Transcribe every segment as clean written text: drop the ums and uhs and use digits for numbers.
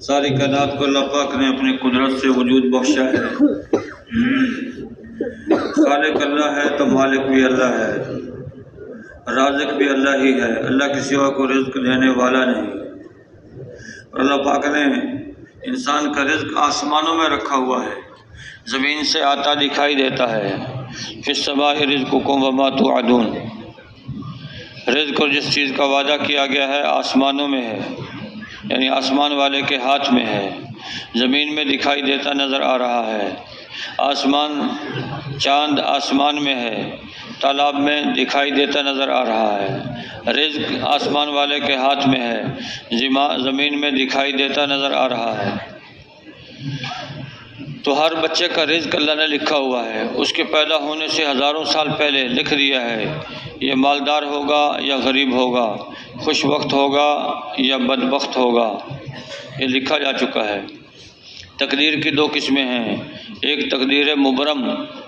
ساری کائنات کو اللہ پاک نے اپنی قدرت سے وجود بخشا ہے۔ خالق اللہ ہے تو مالک بھی اللہ ہے، رازق بھی اللہ ہی ہے، اللہ کے سوا کو رزق دینے والا نہیں۔ اور اللہ پاک نے انسان کا رزق آسمانوں میں رکھا ہوا ہے، زمین سے آتا دکھائی دیتا ہے۔ فی السماء رزقکم وما توعدون، رزق اور جس چیز کا وعدہ کیا گیا ہے آسمانوں میں ہے، یعنی آسمان والے کے ہاتھ میں ہے، زمین میں دکھائی دیتا نظر آ رہا ہے۔ آسمان چاند آسمان میں ہے، تالاب میں دکھائی دیتا نظر آ رہا ہے۔ رزق آسمان والے کے ہاتھ میں ہے، زمین میں دکھائی دیتا نظر آ رہا ہے۔ تو ہر بچے کا رزق اللہ نے لکھا ہوا ہے، اس کے پیدا ہونے سے ہزاروں سال پہلے لکھ دیا ہے، یہ مالدار ہوگا یا غریب ہوگا، خوش وقت ہوگا یا بدبخت ہوگا، یہ لکھا جا چکا ہے۔ تقدیر کی دو قسمیں ہیں، ایک تقدیر مبرم،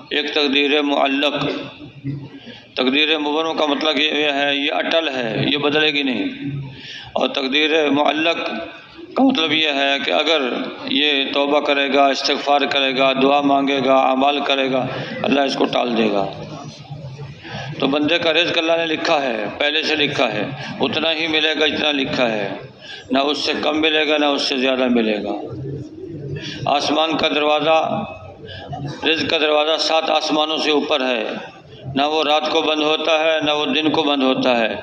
ایک تقدیر معلق۔ تقدیر مبرم کا مطلب یہ ہے یہ اٹل ہے، یہ بدلے گی نہیں، اور تقدیر معلق کا مطلب یہ ہے کہ اگر یہ توبہ کرے گا، استغفار کرے گا، دعا مانگے گا، اعمال کرے گا، اللہ اس کو ٹال دے گا۔ تو بندے کا رزق اللہ نے لکھا ہے، پہلے سے لکھا ہے، اتنا ہی ملے گا جتنا لکھا ہے، نہ اس سے کم ملے گا نہ اس سے زیادہ ملے گا۔ آسمان کا دروازہ، رزق کا دروازہ 7 آسمانوں سے اوپر ہے، نہ وہ رات کو بند ہوتا ہے نہ وہ دن کو بند ہوتا ہے۔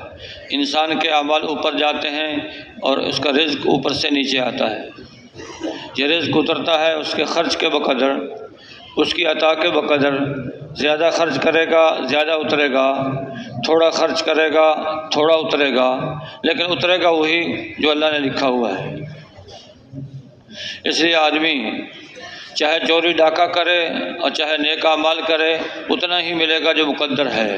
انسان کے اعمال اوپر جاتے ہیں اور اس کا رزق اوپر سے نیچے آتا ہے۔ یہ رزق اترتا ہے اس کے خرچ کے بقدر، اس کی عطا کے بقدر۔ زیادہ خرچ کرے گا زیادہ اترے گا، تھوڑا خرچ کرے گا تھوڑا اترے گا، لیکن اترے گا وہی جو اللہ نے لکھا ہوا ہے۔ اس لیے آدمی چاہے چوری ڈاکہ کرے اور چاہے نیک اعمال کرے، اتنا ہی ملے گا جو مقدر ہے۔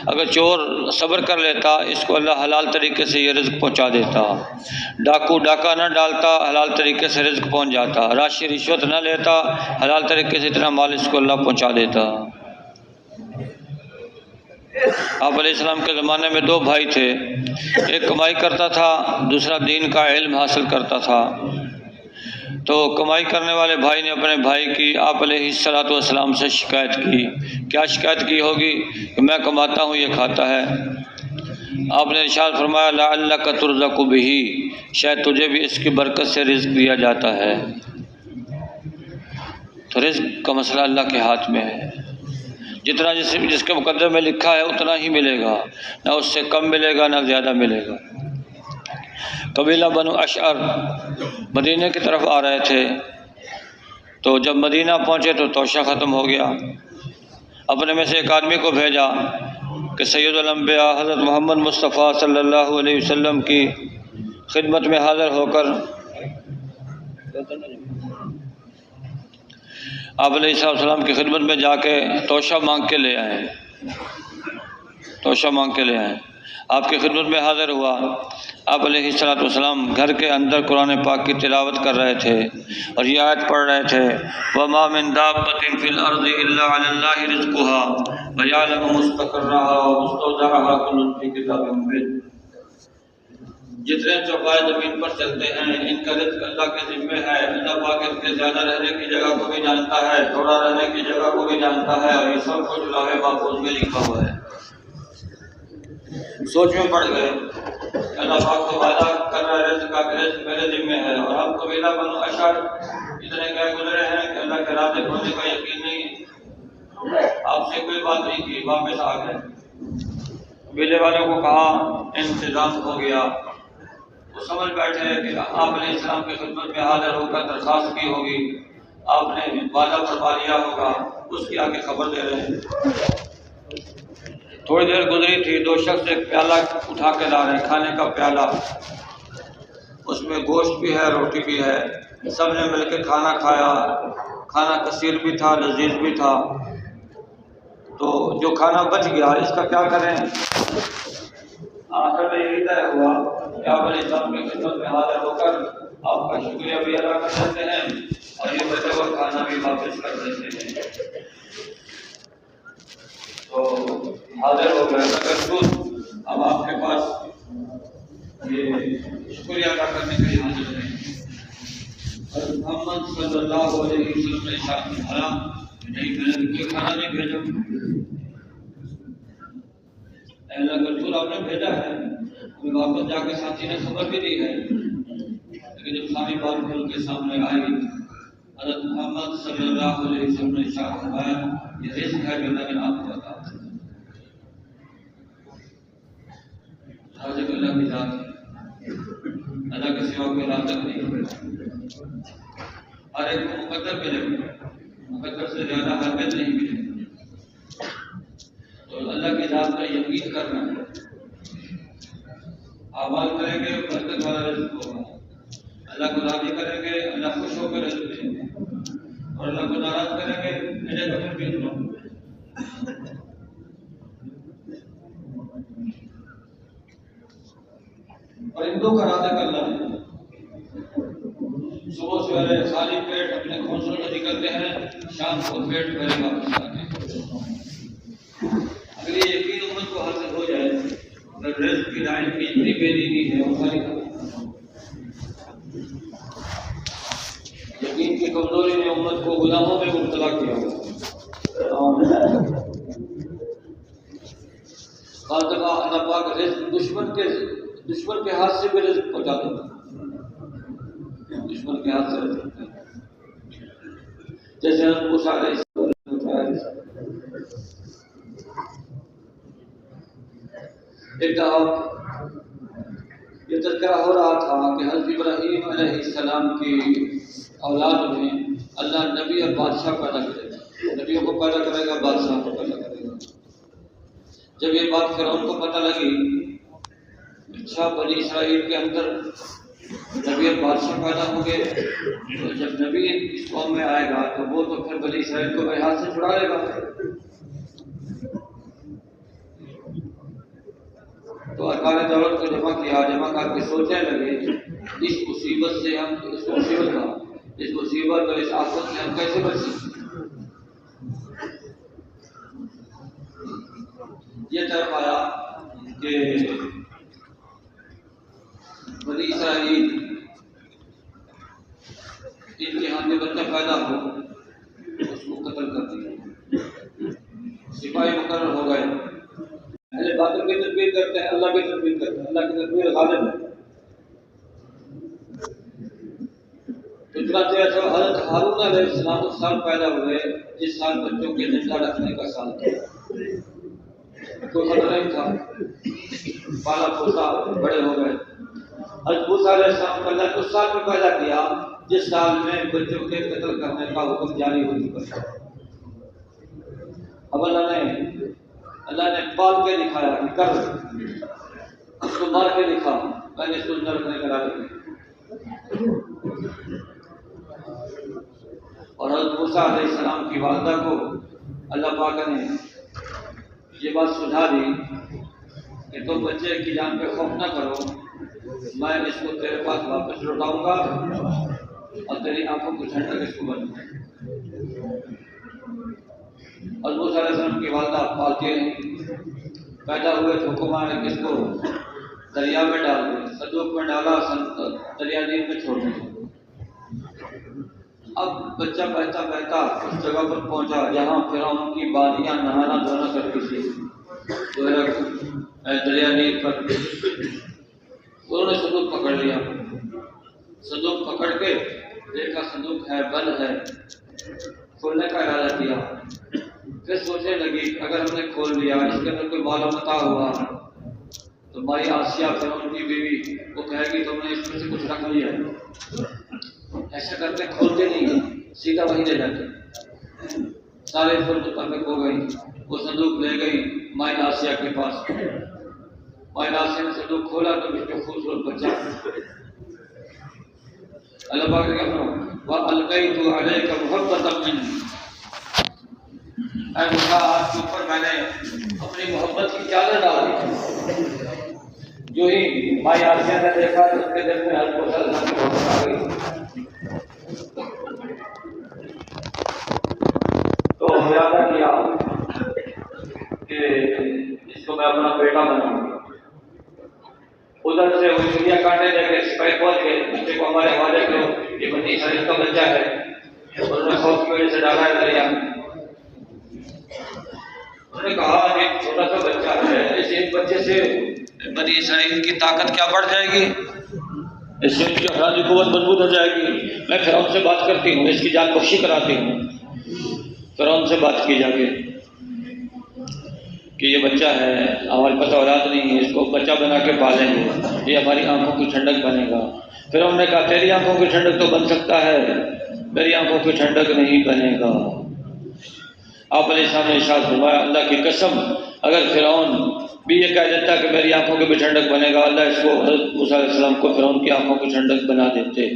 اگر چور صبر کر لیتا، اس کو اللہ حلال طریقے سے یہ رزق پہنچا دیتا۔ ڈاکو ڈاکہ نہ ڈالتا، حلال طریقے سے رزق پہنچ جاتا۔ راشی رشوت نہ لیتا، حلال طریقے سے اتنا مال اس کو اللہ پہنچا دیتا۔ آپ علیہ السلام کے زمانے میں 2 بھائی تھے، ایک کمائی کرتا تھا، دوسرا دین کا علم حاصل کرتا تھا۔ تو کمائی کرنے والے بھائی نے اپنے بھائی کی آپ علیہ السلام سے شکایت کی۔ کیا شکایت کی ہوگی؟ کہ میں کماتا ہوں یہ کھاتا ہے۔ آپ نے ارشاد فرمایا لعلک ترزق بہ، شاید تجھے بھی اس کی برکت سے رزق دیا جاتا ہے۔ تو رزق کا مسئلہ اللہ کے ہاتھ میں ہے، جتنا جس کے مقدر میں لکھا ہے اتنا ہی ملے گا، نہ اس سے کم ملے گا نہ زیادہ ملے گا۔ قبیلہ بنو اشعر مدینہ کی طرف آ رہے تھے، تو جب مدینہ پہنچے تو توشہ ختم ہو گیا۔ اپنے میں سے ایک آدمی کو بھیجا کہ سید الانبیاء حضرت محمد مصطفیٰ صلی اللہ علیہ وسلم کی خدمت میں حاضر ہو کر آپ علیہ السلام کی خدمت میں جا کے توشہ مانگ کے لے آئے، توشہ مانگ کے لے آئے۔ آپ کی خدمت میں حاضر ہوا۔ آپ علیہ السلام گھر کے اندر قرآن پاک کی تلاوت کر رہے تھے اور یہ آیت پڑھ رہے تھے وَمَا مِن دَابَّةٍ فِي الْأَرْضِ إِلَّا عَلَى اللَّهِ رِزْقُهَا وَيَعْلَمُ مُسْتَقَرَّهَا وَمُسْتَوْدَعَهَا كُلٌّ فِي كِتَابٍ مُبِينٍ۔ جتنے چوپائے زمین پر چلتے ہیں ان کا رزق اللہ کے ذمہ ہے۔ اللہ پاک ان کے زیادہ رہنے کی جگہ کو بھی جانتا ہے، تھوڑا رہنے کی جگہ کو بھی جانتا ہے، اور یہ سب کچھ لوح محفوظ میں لکھا ہوا ہے۔ سوچ میں پڑ گئے، اللہ پاک کو وعدہ کر رہا ہے رزق کا، رزق میرے ذمہ ہے، اور ہم قبیلہ بنو اشعر اتنے گئے گزرے ہیں کہ اللہ کے رازق ہونے کا یقین نہیں، آپ سے کوئی بات نہیں کی، واپس آ گئے۔ قبیلے والوں کو کہا انتظام ہو گیا، وہ سمجھ بیٹھے کہ آپ علیہ السلام کی خدمت میں حاضر ہو کر درخواست کی ہوگی، آپ نے وعدہ فرما لیا ہوگا، اس کی آگے خبر دے رہے ہیں۔ تھوڑی دیر گزری تھی، 2 شخص ایک پیالہ اٹھا کے لا رہے ہیں، کھانے کا پیالہ، اس میں گوشت بھی ہے روٹی بھی ہے، سب نے مل کے کھانا کھایا، کھانا کثیر بھی تھا لذیذ بھی تھا۔ تو جو کھانا بچ گیا اس کا کیا کریں؟ آخر میں یہی طے ہوا کہ آپ علیہ السلام کی خدمت میں حاضر ہو کر آپ کا شکریہ بھی ادا کر دیتے ہیں اور یہ بچے ہوا کھانا بھی واپس کر دیتے ہیں۔ تو حاضر ہو گئے، اگر خود اب آپ کے پاس یہ شکریہ ادا کرنے کے لیے حاضر نہیں۔ اللہ علیہ وسلم نے ارشاد فرمایا نہیں میں نے کوئی کھانا نہیں بھیجا، اللہ کا رسول آپ نے بھیجا ہے، ہمیں واپس جا کے ساتھی نے خبر بھی دی ہے، لیکن جب ساری بات کھل کے سامنے آئی حضرت محمد صلی اللہ علیہ وسلم نے ارشاد فرمایا یہ رزق ہے جو اللہ نے آپ کو عطا کیا، رازق اللہ کی ذات ہے، اللہ کے سوا کوئی رازق نہیں، ہر ایک کو مقدر ملے گا، مقدر سے زیادہ حرکت نہیں ملے گی، تو اللہ کی ذات کا یقین کرنا ہے، اعمال کریں گے برکت والا رزق ہوگا، اللہ کو راضی کریں گے اللہ خوش ہو کر رزق دیں گے، اور اللہ کو ناراض کریں گے انہیں کبھی بھی نہیں۔ پرندوں کا رازق اللہ ہے، صبح سویرے خالی پیٹ اپنے گھونسلوں میں نکلتے ہیں، شام کو پیٹ بھرے واپس آتے ہیں۔ اگر یہ یقین امت کو حاصل ہو جائے اگر رزق کی لائن کی اتنی بے دینی ہے وہ ساری یقین کی کمزوری نے امت کو گناہوں میں مبتلا کیا بعض دفعہ اللہ پاک رزق دشمن کے ہاتھ سے بھی رزق پہنچا دیتا ہے، دشمن کے ہاتھ سے رزق جیسے ہم موسیٰ علیہ السلام ایک دفعہ یہ تذکرہ ہو رہا تھا کہ حضرت ابراہیم علیہ السلام کی اولاد میں اللہ نبی اور بادشاہ پیدا کرے گا، نبیوں کو پیدا کرے گا، بادشاہ کو پیدا کرے گا۔ جب یہ بات فرعون کو پتہ لگی اچھا بنی اسرائیل کے اندر نبی اور بادشاہ پیدا ہوں گے تو جب نبی اس قوم میں آئے گا تو وہ تو پھر بنی اسرائیل کو میرے ہاتھ سے چھڑا لے گا، تو ارکان دولت کو جمع کر کے سوچنے لگے اس مصیبت سے ہم اس مصیبت اور اس آفت سے ہم کیسے بچ سکتے ہیں۔ یہ طے پایا کہ بنی اسرائیل ان کے ہاں میں بچہ پیدا ہو اس کو قتل کر دیا، سپاہی مقرر ہو گئے، اہل باطل کی تدبیر کرتے ہیں اللہ کی تدبیر کرتے ہیں، اللہ کی تدبیر غالب ہے۔ چنانچہ حضرت ہارون علیہ السلام اس سال پیدا ہوئے جس سال بچوں کے زندہ رکھنے کا سال تھا، کوئی خطرہ نہیں تھا، پالا پوسا بڑے ہو گئے۔ حضرت موسیٰ علیہ السلام کو اللہ نے اس سال میں پیدا کیا جس سال میں بچوں کے قتل کرنے کا حکم جاری ہو چکا تھا۔ اب اللہ نے پال کے دکھایا کہ کر اس کو مار کے دکھا، میں نے اس کو زندہ رکھنے کا ارادہ کیا۔ اور حضرت موسیٰ علیہ السلام کی والدہ کو اللہ پاک نے یہ بات سجھا دی کہ تم بچے کی جان پہ خوف نہ کرو، میں اس کو تیرے پاس واپس لوٹاؤں گا اور تیری آنکھوں کو ٹھنڈک اس کو بنوں گا۔ اور موسیٰ علیہ السلام کی والدہ پالتی رہی، پیدا ہوئے تو حکم آیا کہ اس کو دریا میں ڈال دیں، صندوق میں ڈالا، دریا نیل میں چھوڑ دیا۔ اب بچہ بہتا بہتا اس جگہ پر پہنچا جہاں فرعون کی بادیاں نہانا دھونا کرتی تھی، دریا نیل پر انہوں نے صندوق پکڑ لیا، صندوق پکڑ کے دیکھا صندوق ہے بند ہے، کھولنے کا ارادہ کیا، پھر سوچنے لگی اگر ہم نے کھول لیا اس کے اندر کوئی مال و متاع ہوا تو مائی آسیہ فرعون کی بیوی وہ کہے گی تم نے اس میں سے کچھ رکھ لیا، ایسا کرتے کھولتے نہیں سیدھا وہیں لے جاتے۔ سارے فل متفق ہو گئی، وہ صندوق لے گئی مائی آسیہ کے پاس، مائی آسیہ نے صندوق کھولا تو اس کے خوبصورت بچہ اللہ پاک نے کہا وَأَلْقَيْتُ عَلَيْكَ مُحَبَّةً مِّنِّي، اے موسیٰ آپ کے اوپر میں نے اپنی محبت کی چادر ڈال دی۔ جو ہی مائی آسیہ نے دیکھا تو اس کے دل میں حضرت موسیٰ علیہ السلام کی محبت آ گئی، تو ارادہ کیا کہ اس کو میں اپنا بیٹا بناؤں گا۔ ادھر سے وہ چڑیا کاٹنے لگے، سپاہی بول کے بچے کو ہمارے حوالے کرو، یہ بنی اسرائیل کا بچہ ہے، کی وجہ سے ڈالا ہے دریا میں. انہوں نے کہا کہ چھوٹا سا بچہ ہے، اس ایک بچے سے بنی اسرائیل کی طاقت کیا بڑھ جائے گی، اس سے ان کی افرادی قوت مضبوط ہو جائے گی. میں فرعون سے بات کرتی ہوں، اس کی جان بخشی کراتی ہوں. فرعون سے بات کی جا کے کہ یہ بچہ ہے، ہمارے پاس اولاد نہیں ہے، اس کو بچہ بنا کے پالیں گے، یہ ہماری آنکھوں کی ٹھنڈک بنے گا. فرعون نے کہا تیری آنکھوں کی ٹھنڈک تو بن سکتا ہے، میری آنکھوں کی ٹھنڈک نہیں بنے گا. آپ علیہ السلام نے ارشاد فرمایا اللہ کی قسم اگر فرعون بھی یہ کہہ دیتا کہ میری آنکھوں کی بھی ٹھنڈک بنے گا، اللہ اس کو حضرت موسیٰ علیہ السلام کو فرعون کی آنکھوں کی ٹھنڈک بنا دیتے.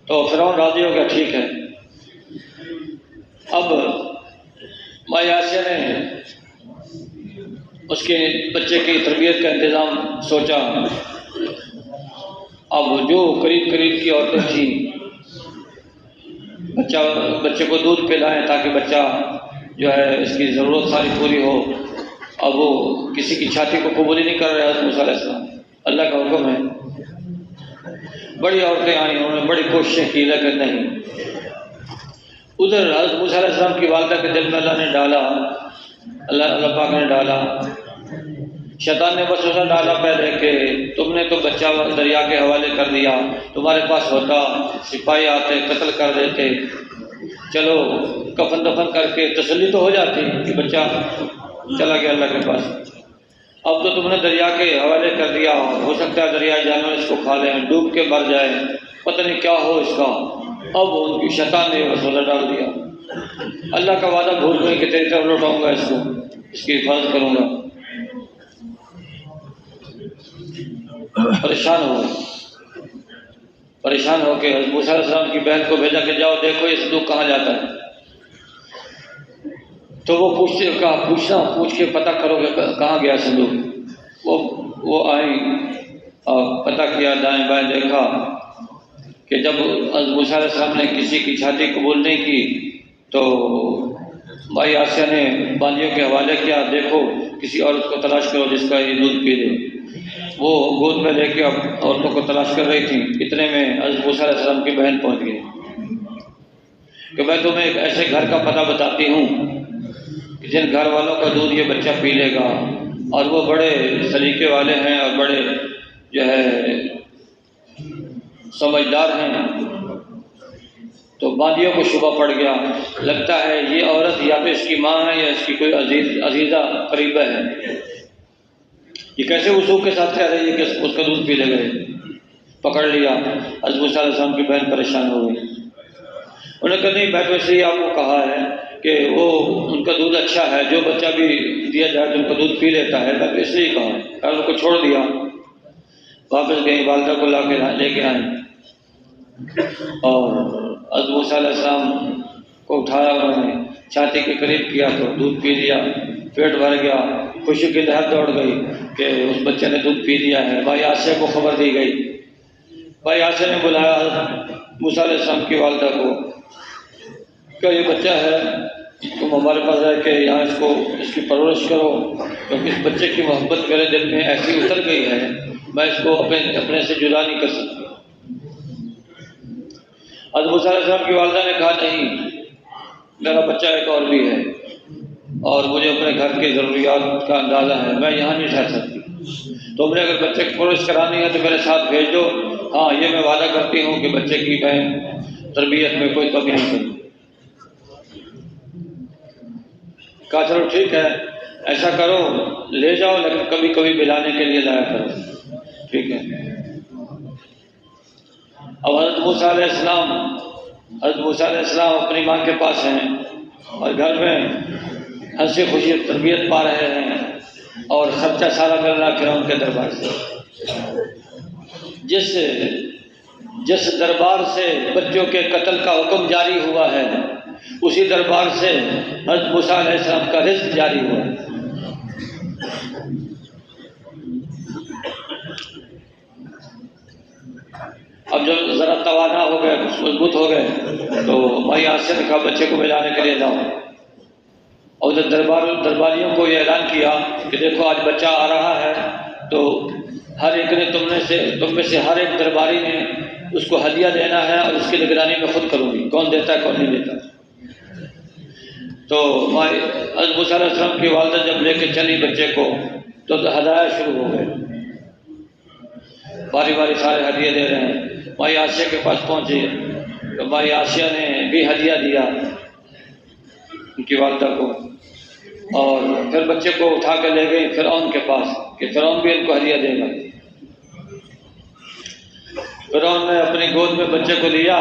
تو فرعون راضی ہو گیا، ٹھیک ہے. اب ماں آسیہ نے اس کے بچے کی تربیت کا انتظام سوچا. اب جو قریب کی عورتیں تھیں بچے کو دودھ پلائیں تاکہ بچہ جو ہے اس کی ضرورت ساری پوری ہو. اب وہ کسی کی چھاتی کو قبول ہی نہیں کر رہے حضرت موسیٰ علیہ السلام، اللہ کا حکم ہے. بڑی عورتیں آئیں، انہوں نے بڑی کوششیں کی لیکن نہیں. ادھر حضرت موسیٰ علیہ السلام کی والدہ کے دل میں اللہ نے ڈالا، اللہ پاک نے ڈالا، شیطان نے وسوسہ ڈالا پہلے کہ تم نے تو بچہ دریا کے حوالے کر دیا، تمہارے پاس ہوتا سپاہی آتے قتل کر دیتے، چلو کفن دفن کر کے تسلی تو ہو جاتی کہ بچہ چلا گیا اللہ کے پاس. اب تو تم نے دریا کے حوالے کر دیا، ہو سکتا ہے دریائے جانور اس کو کھا لیں، ڈوب کے مر جائے، پتہ نہیں کیا ہو اس کا. اب ان کی شیطان نے وسوسہ ڈال دیا. اللہ کا وعدہ بھول گئی کہ تیری طرف لوٹاؤں گا اس کو، اس کی حفاظت کروں گا. پریشان ہو کے حضرت موسیٰ علیہ السلام کی بہن کو بھیجا کہ جاؤ دیکھو یہ صندوق کہاں جاتا ہے. تو وہ پوچھ کے پتہ کرو کہ کہاں گیا صندوق. وہ آئیں اور پتہ کیا، دائیں بائیں دیکھا کہ جب حضرت موسیٰ علیہ السلام نے کسی کی چھاتی قبول نہیں کی تو مائی آسیہ نے باندیوں کے حوالے کیا، دیکھو کسی عورت کو تلاش کرو جس کا یہ دودھ پی دے. وہ گود میں لے کے عورتوں کو تلاش کر رہی تھی. اتنے میں حضرت موسیٰ علیہ السلام کی بہن پہنچ گئی کہ میں تمہیں ایک ایسے گھر کا پتہ بتاتی ہوں کہ جن گھر والوں کا دودھ یہ بچہ پی لے گا، اور وہ بڑے سلیقے والے ہیں اور بڑے جو ہے سمجھدار ہیں. تو باندیوں کو شبہ پڑ گیا، لگتا ہے یہ عورت یا تو اس کی ماں ہے یا اس کی کوئی عزیزہ قریبہ ہے. یہ کیسے وضو کے ساتھ کہہ رہی ہے کہ اس کا دودھ پی لے گئے. پکڑ لیا. حضرت موسیٰ علیہ السلام کی بہن پریشان ہو گئی. انہوں نے کہا نہیں، میں تو اس لیے آپ کو کہا ہے کہ وہ ان کا دودھ اچھا ہے، جو بچہ بھی دیا جائے تو ان کا دودھ پی لیتا ہے، میں تو اس لیے کہا ہے. اور ان کو چھوڑ دیا. واپس گئی، والدہ کو لے کے آئیں اور حضرت موسیٰ علیہ السلام کو اٹھایا، انہوں نے چھاتی کے قریب کیا تو دودھ پی لیا، پیٹ بھر گیا. خوشی کی لہر دوڑ گئی کہ اس بچے نے دودھ پی لیا ہے. بھائی آسیہ کو خبر دی گئی. بھائی آسیہ نے بلایا حضرت موسیٰ علیہ السلام کی والدہ کو کہ یہ بچہ ہے، تم ہمارے پاس رہ کے یہاں اس کی پرورش کرو، کیونکہ اس بچے کی محبت میرے دل میں ایسی اتر گئی ہے، میں اس کو اپنے سے جدا نہیں کر سکتی. حضرت موسیٰ علیہ السلام کی والدہ نے کہا نہیں، میرا بچہ ایک اور بھی ہے اور مجھے اپنے گھر کی ضروریات کا اندازہ ہے، میں یہاں نہیں ٹھہر سکتی. تم نے اگر بچے کی پرورش کرانی ہے تو میرے ساتھ بھیج دو. ہاں یہ میں وعدہ کرتی ہوں کہ بچے کی میں تربیت میں کوئی کمی نہیں کروں. کہا چلو ٹھیک ہے، ایسا کرو لے جاؤ، لیکن کبھی کبھی ملانے کے لیے لایا کرو. ٹھیک ہے. اب حضرت موسیٰ علیہ السلام اپنی ماں کے پاس ہیں اور گھر میں ہنسی خوشی تربیت پا رہے ہیں اور خرچہ سارا مل رہا فرعون کے دربار سے. جس دربار سے بچوں کے قتل کا حکم جاری ہوا ہے اسی دربار سے حضرت موسیٰ علیہ السلام کا رزق جاری ہوا ہے. اب جب ذرا توانا ہو گئے، مضبوط ہو گئے، تو مائی آسیہ نے کہا بچے کو ملانے کے لیے جاؤ. اور جب درباریوں کو یہ اعلان کیا کہ دیکھو آج بچہ آ رہا ہے، تو ہر ایک نے تم میں سے ہر ایک درباری نے اس کو ہدیہ دینا ہے، اور اس کی نگرانی میں خود کروں گی، کون دیتا ہے کون نہیں دیتا۔ تو حضرت موسیٰ علیہ السلام کی والدہ جب لے کے چلی بچے کو، تو ہدایہ شروع ہو گئے، باری باری سارے ہدیے دے رہے ہیں۔ مائی آسیہ کے پاس پہنچے تو مائی آسیہ نے بھی ہدیہ دیا ان کی والدہ کو، اور پھر بچے کو اٹھا کے لے گئی فرعون کے پاس کہ فرعون بھی ان کو ہدیہ دے گا۔ فرعون نے اپنی گود میں بچے کو لیا،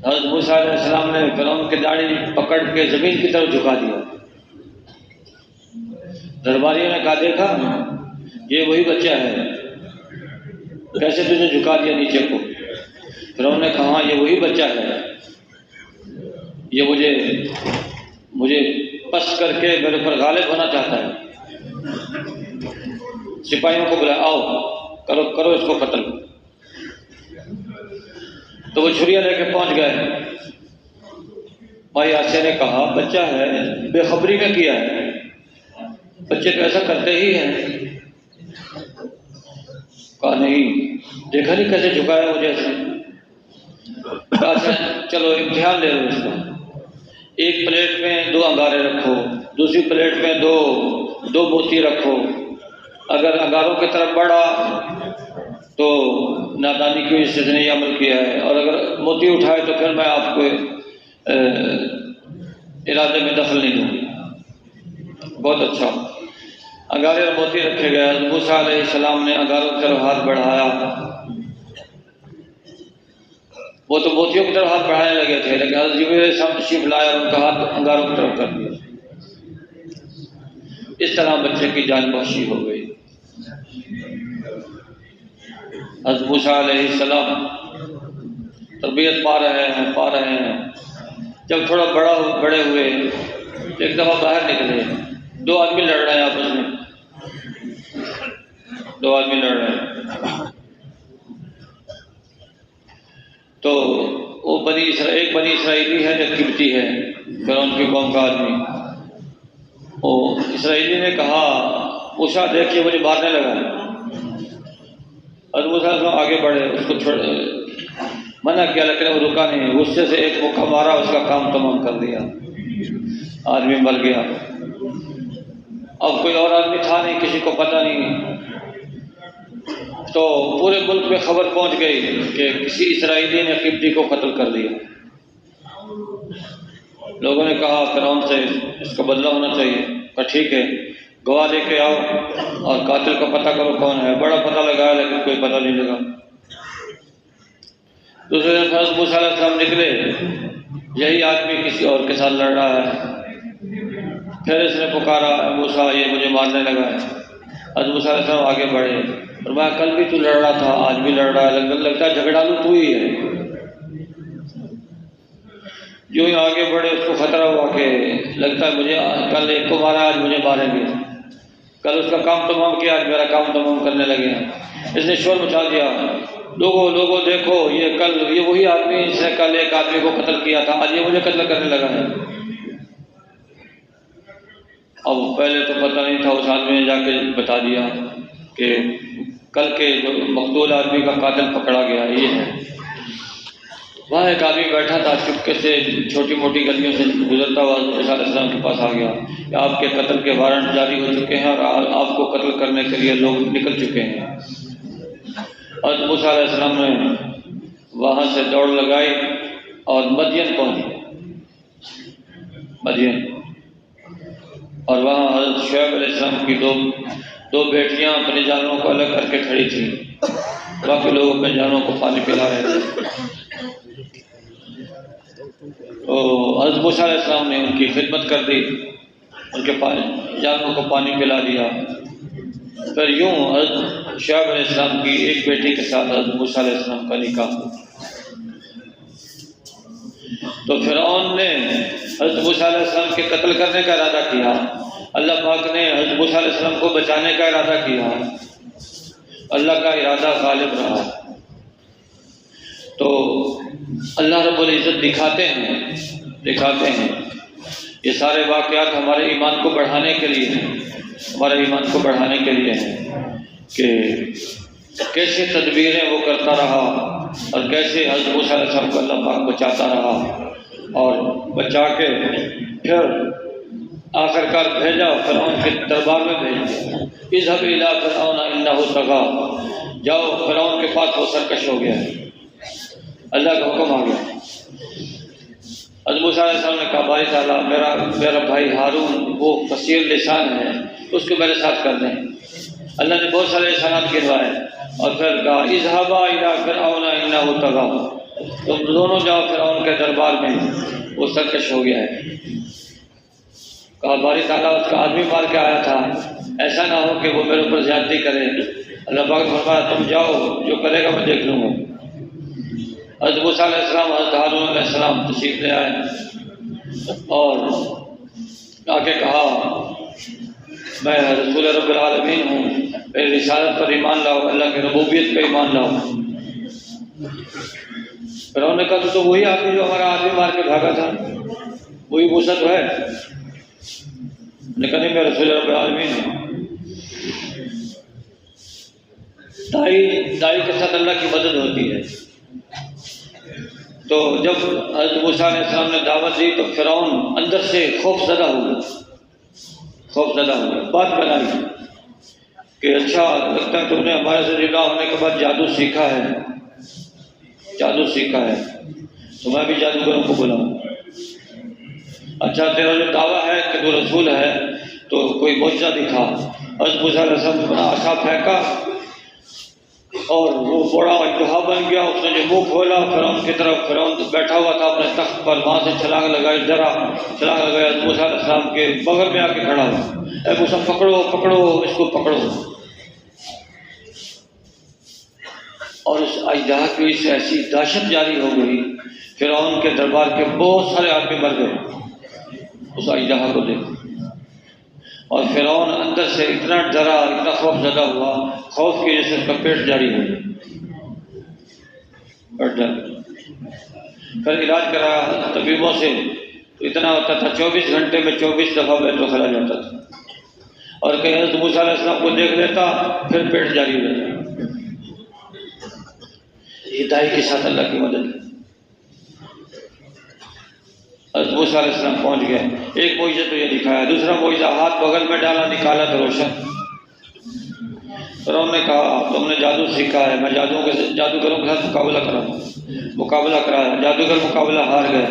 حضرت موسیٰ علیہ السلام نے فرعون کی داڑھی پکڑ کے زمین کی طرف جھکا دیا۔ درباریوں نے کہا دیکھا یہ وہی بچہ ہے، کیسے تجھے جھکا دیا نیچے کو؟ فرعون نے کہا ہاں یہ وہی بچہ ہے، یہ مجھے پست کر کے میرے پر غالب ہونا چاہتا ہے۔ سپاہیوں کو بلایا، آؤ کرو اس کو قتل۔ تو وہ چھریاں لے کے پہنچ گئے۔ مائی آسیہ نے کہا بچہ ہے، بے خبری میں کیا ہے، بچے تو ایسا کرتے ہی ہیں۔ کہا نہیں، دیکھا نہیں کیسے جھکایا مجھے ایسے۔ کہا اچھا چلو امتحان لے لو اس کا، ایک پلیٹ میں 2 انگارے رکھو، دوسری پلیٹ میں دو موتی رکھو، اگر انگاروں کی طرف بڑھا تو نادانی کی وجہ سے نہیں عمل کیا ہے، اور اگر موتی اٹھائے تو پھر میں آپ کو ارادے میں دخل نہیں دوں گی۔ بہت اچھا، انگارے اور موتی رکھے گئے۔ حضرت موسیٰ علیہ السلام نے انگاروں کی طرف ہاتھ بڑھایا، وہ تو موتیوں کی طرف ہاتھ بڑھانے لگے تھے، لیکن حضرت جبریل علیہ السلام تشریف لائے اور ان کا ہاتھ انگاروں کی طرف کر دیا۔ اس طرح بچے کی جان بخشی ہو گئی۔ حضرت موسیٰ علیہ السلام تربیت پا رہے ہیں۔ جب تھوڑا بڑے ہوئے ایک دفعہ باہر نکلے، 2 آدمی لڑ رہے ہیں آپس میں، 2 آدمی لڑ رہے ہیں۔ تو وہ ایک بنی اسرائیلی ہے جو قبطی ہے، فرعون کی قوم کا آدمی۔ وہ اسرائیلی نے کہا موسیٰ دیکھیے مجھے مارنے لگا۔ حضرت موسیٰ آگے بڑھے، اس کو منع کیا لیکن وہ رکا نہیں، غصے سے ایک مکہ مارا، اس کا کام تمام کر دیا، آدمی مر گیا۔ اب کوئی اور آدمی تھا نہیں، کسی کو پتہ نہیں، تو پورے ملک میں خبر پہنچ گئی کہ کسی اسرائیلی نے قبطی کو قتل کر دیا۔ لوگوں نے کہا فرعون سے اس کا بدلہ ہونا چاہیے۔ کہا ٹھیک ہے، گواہ لے کے آؤ اور قاتل کا پتہ کرو کون ہے۔ بڑا پتہ لگایا لیکن کوئی پتہ نہیں لگا۔ دوسرے دن حضرت موسیٰ علیہ السلام نکلے، یہی آدمی کسی اور کے ساتھ لڑ رہا ہے۔ پھر اس نے پکارا موسیٰ یہ مجھے مارنے لگا ہے۔ حضرت موسیٰ علیہ السلام آگے بڑھے، فرمایا کل بھی تو لڑ رہا تھا، آج بھی لڑ رہا ہے، لگتا ہے جھگڑالو تو ہی ہے۔ جو ہی آگے بڑھے اس کو خطرہ ہوا کہ لگتا ہے مجھے کل ایک کو مارا، آج مجھے ماریں گے، کل اس کا کام تمام کیا، آج میرا کام تمام کرنے لگے ہیں۔ اس نے شور مچا دیا، لوگوں دیکھو یہ وہی آدمی جس نے کل ایک آدمی کو قتل کیا تھا، آج یہ مجھے قتل کرنے لگا ہے۔ اب پہلے تو پتہ نہیں تھا، اس آدمی نے جا کے بتا دیا کہ کل کے جو مقتول آدمی کا قاتل پکڑا گیا یہ ہے۔ وہاں ایک آدمی بیٹھا تھا، چپکے سے چھوٹی موٹی گلیوں سے گزرتا ہوا موسیٰ علیہ السلام کے پاس آ گیا کہ آپ کے قتل کے وارنٹ جاری ہو چکے ہیں اور آپ کو قتل کرنے کے لیے لوگ نکل چکے ہیں۔ حضرت موسیٰ علیہ السلام نے وہاں سے دوڑ لگائی اور مدین پہنچ گئے، مدین، اور وہاں حضرت شعیب علیہ السلام کی دو بیٹیاں اپنے جانوروں کو الگ کر کے کھڑی تھیں، باقی لوگ اپنے جانوروں کو پانی پلا رہے تھے۔ تو حضرت موسیٰ علیہ السلام نے ان کی خدمت کر دی، ان کے جانوروں کو پانی پلا دیا۔ پھر یوں حضرت شعیب علیہ السلام کی ایک بیٹی کے ساتھ حضرت موسیٰ علیہ السلام کا نکاح ہوا۔ تو فرعون نے حضرت موسیٰ علیہ السلام کے قتل کرنے کا ارادہ کیا، اللہ پاک نے حضرت موسیٰ علیہ السلام کو بچانے کا ارادہ کیا، اللہ کا ارادہ غالب رہا۔ تو اللہ رب العزت دکھاتے ہیں یہ سارے واقعات ہمارے ایمان کو بڑھانے کے لیے ہیں، ہمارے ایمان کو بڑھانے کے لیے ہیں کہ کیسے تدبیریں وہ کرتا رہا اور کیسے حضرت موسیٰ علیہ السلام کو اللہ پاک بچاتا رہا، اور بچا کے پھر آخر کار بھیجا، فرعون کے دربار میں بھیج دیا۔ اذهب الى فرعون انه طغى، جاؤ فرعون کے پاس، وہ سرکش ہو گیا ہے، اللہ کا حکم آ گیا۔ حضرت موسیٰ علیہ السلام نے کہا باری تعالیٰ میرا بھائی ہارون وہ فصیح لسان ہے، اس کو میرے ساتھ کر دیں۔ اللہ نے بہت سارے احسانات گنوائے اور پھر کہا اذهبا الى فرعون انه طغى، تم دونوں جاؤ فرعون کے دربار میں، وہ سرکش ہو گیا ہے۔ کہا باری تعالیٰ اس کا آدمی مار کے آیا تھا، ایسا نہ ہو کہ وہ میرے اوپر زیادتی کرے۔ اللہ پاک نے فرمایا تم جاؤ، جو کرے گا میں دیکھ لوں گا۔ حضرت موسیٰ علیہ السلام حضرت ہارون علیہ السلام تشریف لے آئے اور آ کے کہا میں رسول رب العالمین ہوں، میری رسالت پر ایمان لاؤ، اللہ کی ربوبیت پہ ایمان لاؤ۔ پھر انہوں نے کہا تو وہی آدمی جو ہمارا آدمی مار کے بھاگا تھا، وہی موسیٰ تو ہے؟ نے کہا نہیں میں رسول رب العالمین ہوں۔ دائی کے ساتھ اللہ کی مدد ہوتی ہے۔ تو جب حضرت موسیٰ علیہ السلام نے دعوت دی تو فرعون اندر سے خوف زدہ ہو گیا، بات بنائی کہ اچھا لگتا ہے تم نے ہمارے سے جدا ہونے کے بعد جادو سیکھا ہے، تو میں بھی جادوگروں کو بلاؤں۔ اچھا تیرا جو دعویٰ ہے کہ تو رسول ہے تو کوئی معجزہ دکھا۔ حضرت موسیٰ علیہ السلام نے اپنا عصا پھینکا اور وہ بڑا انتہا بن گیا، اس نے جو منہ کھولا فرعون کی طرف، فرعون بیٹھا ہوا تھا اپنے تخت پر، وہاں سے چھلانگ لگائی، چھلانگ لگایا، موسیٰ علیہ السلام کے بغل میں آ کے کھڑا ہوا، اے موسیٰ پکڑو اس کو پکڑو۔ اور اس اژدہا کی سے ایسی دہشت جاری ہو گئی، فرعون کے دربار کے بہت سارے آدمی مر گئے اس اژدہا کو دیکھ، اور فرعون اندر سے اتنا ڈرا، اتنا خوف زدہ ہوا، خوف کی وجہ سے اس کا پیٹ جاری ہو گیا۔ پھر علاج کرایا طبیبوں سے تو اتنا ہوتا تھا 24 گھنٹے میں 24 دفعہ بیت الخلا جاتا تھا، اور کہیں حضرت موسیٰ علیہ السلام کو دیکھ لیتا پھر پیٹ جاری ہو جاتا۔ یہ دائی کے ساتھ اللہ کی مدد ہے۔ حضرت موسیٰ علیہ السلام پہنچ گئے، ایک معجزہ تو یہ دکھایا، دوسرا معجزہ ہاتھ بغل میں ڈالا، نکالا تو روشن۔ فرعون نے کہا تم نے جادو سیکھا ہے، میں جادوگروں کے ساتھ مقابلہ کرایا، جادوگر مقابلہ ہار گئے۔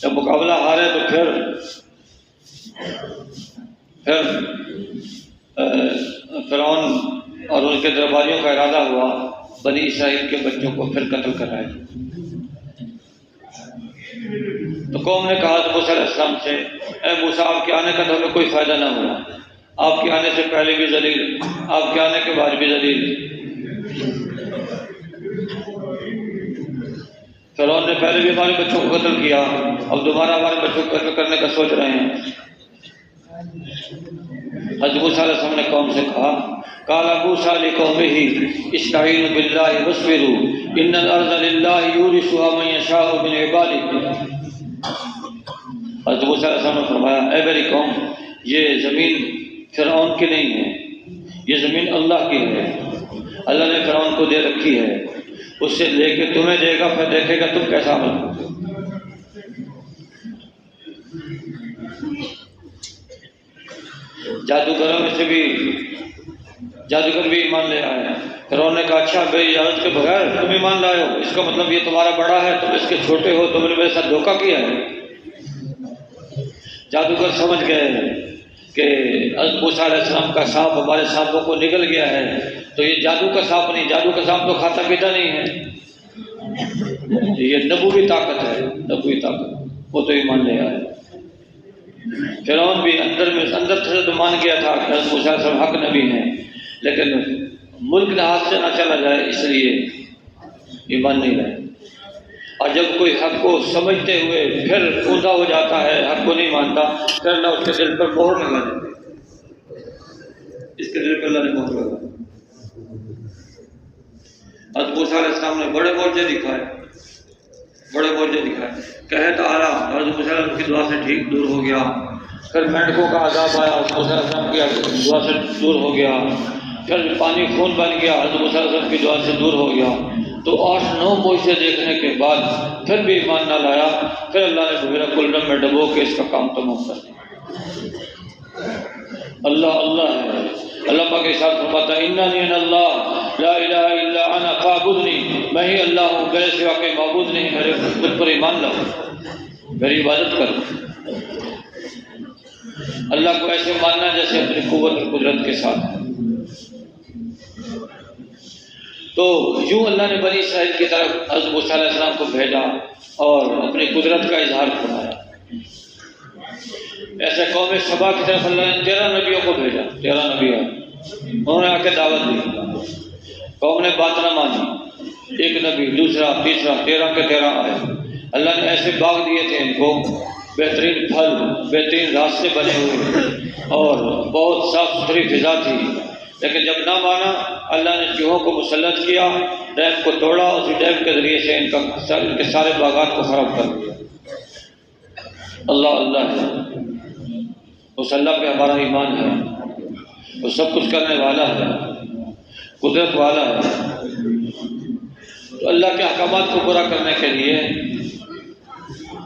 جب مقابلہ ہارے تو پھر فرعون اور ان کے درباریوں کا ارادہ ہوا بنی اسرائیل کے بچوں کو پھر قتل کرائے۔ تو قوم نے کہا موسیٰ علیہ السلام سے اے موسیٰ آپ کے آنے کا تو ہمیں کوئی فائدہ نہ ہوا، آپ کے آنے سے پہلے بھی ذلیل، آپ کے آنے کے بعد بھی ذلیل۔ فرعون نے پہلے بھی ہمارے بچوں کو قتل کیا، اب دوبارہ ہمارے بچوں کو قتل کرنے کا سوچ رہے ہیں۔ حضرت موسیٰ علیہ السلام نے قوم سے کہا قال موسیٰ لقومہ استعینوا باللہ واصبروا ان الارض للہ یورثها من یشاء من عبادہ۔ حضرت موسیٰ علیہ السلام نے فرمایا اے میری قوم، یہ زمین فرعون کی نہیں ہے، یہ زمین اللہ کی ہے، اللہ نے فرعون کو دے رکھی ہے، اس سے لے کے تمہیں دے گا، پھر دیکھے گا تم کیسا عمل کرو۔ جادوگروں میں سے بھی جادوگر بھی ایمان لے آئے۔ فرعون نے کہا اچھا بے اجازت کے بغیر تم ایمان لائے ہو، اس کا مطلب یہ تمہارا بڑا ہے، تم اس کے چھوٹے ہو، تم نے میرے ساتھ دھوکہ کیا ہے۔ جادوگر سمجھ گئے کہ حضرت موسیٰ علیہ السلام کا سانپ ہمارے سانپوں کو نگل گیا ہے، تو یہ جادو کا سانپ نہیں، جادو کا سانپ تو کھاتا پیتا نہیں ہے، یہ نبوی طاقت ہے، نبوی طاقت، وہ تو ایمان لے آئے۔ فرعون بھی اندر سے تو مان گیا تھا کہ حضرت موسیٰ علیہ السلام حق نبی ہیں، لیکن ملک نے ہاتھ سے نہ چلا جائے اس لیے ایمان نہیں لائے۔ اور جب کوئی حق کو سمجھتے ہوئے پھر اوندھا ہو جاتا ہے، حق کو نہیں مانتا، پھر اللہ اس کے دل پر مہر لگا دیتے، اس کے دل پر اللہ نے مہر لگا۔ حضرت موسیٰ علیہ السلام نے بڑے معجزے دکھائے، بڑے موجے دکھائے. کہے تعالیٰ حضرت موسیٰ علیہ السلام کی دعا سے ٹھیک دور ہو گیا. پھر مینڈکوں کا عذاب آیا، حضرت موسیٰ علیہ السلام کی دعا سے دور ہو گیا. پھر پانی خون بن گیا، حضرت موسیٰ علیہ السلام کی دعا سے دور ہو گیا. تو 8-9 معجزے دیکھنے کے بعد پھر بھی ایمان نہ لایا. پھر اللہ نے بحیرہ کلدم میں ڈبو کے اس کا کام تمام کر دیا. اللہ اللہ ہے. اللہ پاک ارشاد فرماتا ہے اننی انا اللہ لا الہ الا انا فاعبدنی، میں ہی اللہ ہوں، میرے سوا کوئی معبود نہیں، میرے خود پر ایمان لاؤ، میری عبادت کرو. اللہ کو ایسے ماننا جیسے اپنی قوت اور قدرت کے ساتھ. تو یوں اللہ نے بنی اسرائیل کی طرف حضرت موسیٰ علیہ السلام کو بھیجا اور اپنی قدرت کا اظہار فرمایا. ایسے قوم سبا کی طرف اللہ نے 13 نبیوں کو بھیجا. 13 نبی آئے، انہوں نے آ کے دعوت دی. قوم نے بات نہ مانی. ایک نبی، دوسرا، تیسرا، 13 کے 13 آئے. اللہ نے ایسے باغ دیے تھے ان کو، بہترین پھل، بہترین راستے بنے ہوئے اور بہت صاف ستھری فضا تھی. لیکن جب نہ مانا، اللہ نے چوہوں کو مسلط کیا، ڈیم کو توڑا، اسی ڈیم کے ذریعے سے ان کے سارے باغات کو خراب کر دیا. اللہ اللہ ہے. اس اللہ پہ ہمارا ایمان ہے. وہ سب کچھ کرنے والا ہے، قدرت والا ہے. تو اللہ کے احکامات کو پورا کرنے کے لیے،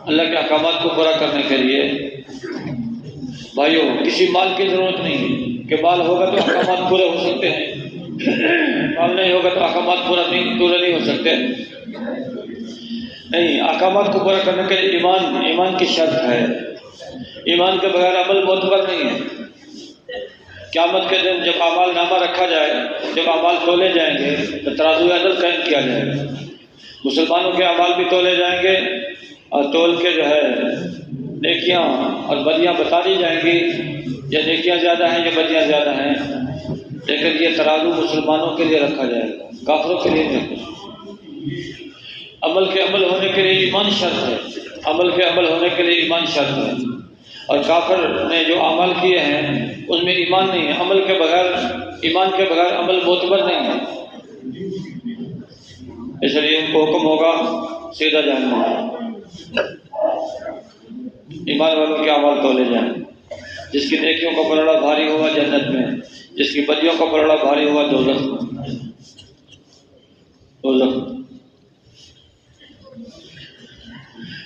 اللہ کے احکامات کو پورا کرنے کے لیے بھائیو کسی مال کی ضرورت نہیں کہ مال ہوگا تو احکامات پورے ہو سکتے ہیں، مال نہیں ہوگا تو احکامات پورے نہیں ہو سکتے. نہیں، احکامات کو پورا کرنے کے لیے ایمان کی شرط ہے. ایمان کے بغیر عمل معتبر نہیں ہے. قیامت کے دن جب اعمال نامہ رکھا جائے، جب اعمال تولے جائیں گے تو ترازو عدل قائم کیا جائے گا. مسلمانوں کے اعمال بھی تولے جائیں گے اور تول کے جو ہے نیکیاں اور بدیاں بتا دی جائیں گی، یا نیکیاں زیادہ ہیں یا بدیاں زیادہ ہیں. لیکن یہ ترازو مسلمانوں کے لیے رکھا جائے گا، کافروں کے لیے نہیں. عمل کے عمل ہونے کے لیے ایمان شرط ہے. عمل کے عمل ہونے کے لیے ایمان شرط ہے. اور کافر نے جو اعمال کیے ہیں اس میں ایمان نہیں ہے. عمل کے بغیر، ایمان کے بغیر عمل معتبر نہیں ہے. اس لیے ان کو حکم ہوگا سیدھا جہنم. ایمان والوں کے اعمال تولے جائیں. جس کی نیکیوں کا پلڑا بھاری ہوا جنت میں، جس کی بدیوں کا پلڑا بھاری ہوا دوزخ میں.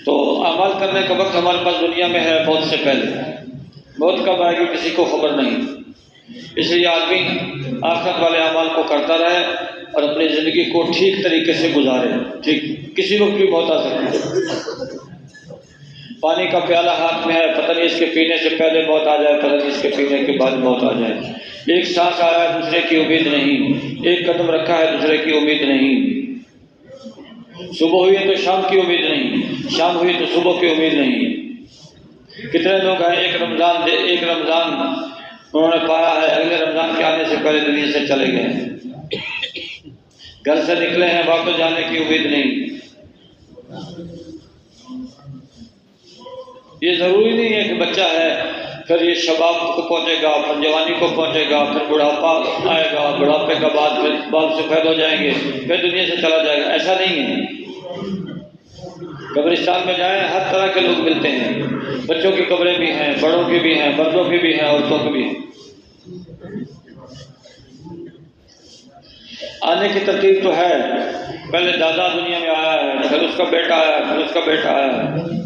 تو اعمال کرنے کا وقت ہمارے پاس دنیا میں ہے بہت سے پہلے، بہت کم آئے گی، کسی کو خبر نہیں. اس لیے آدمی آخرت والے اعمال کو کرتا رہے اور اپنی زندگی کو ٹھیک طریقے سے گزارے. ٹھیک، کسی وقت بھی موت آ سکتی ہے. پانی کا پیالہ ہاتھ میں ہے، پتہ نہیں اس کے پینے سے پہلے موت آ جائے، پتہ نہیں اس کے پینے کے بعد موت آ جائے. ایک سانس آیا ہے دوسرے کی امید نہیں، ایک قدم رکھا ہے دوسرے کی امید نہیں. صبح ہوئی ہے تو شام کی امید نہیں، شام ہوئی تو صبح کی امید نہیں. کتنے لوگ ہیں ایک رمضان انہوں نے پایا ہے، اگلے رمضان کے آنے سے پہلے دنیا سے چلے گئے. گھر سے نکلے ہیں، واپس جانے کی امید نہیں. یہ ضروری نہیں ہے کہ بچہ ہے پھر یہ شباب کو پہنچے گا، پھر جوانی کو پہنچے گا، پھر بڑھاپا آئے گا، بڑھاپے کے بعد پھر بال سفید ہو جائیں گے، پھر دنیا سے چلا جائے گا. ایسا نہیں ہے. قبرستان میں جائیں، ہر طرح کے لوگ ملتے ہیں. بچوں کی قبریں بھی ہیں، بڑوں کی بھی ہیں، مردوں کی بھی ہیں، عورتوں کی بھی ہیں. آنے کی ترتیب تو ہے. پہلے دادا دنیا میں آیا ہے، پھر اس کا بیٹا آیا ہے، پھر اس کا بیٹا آیا ہے.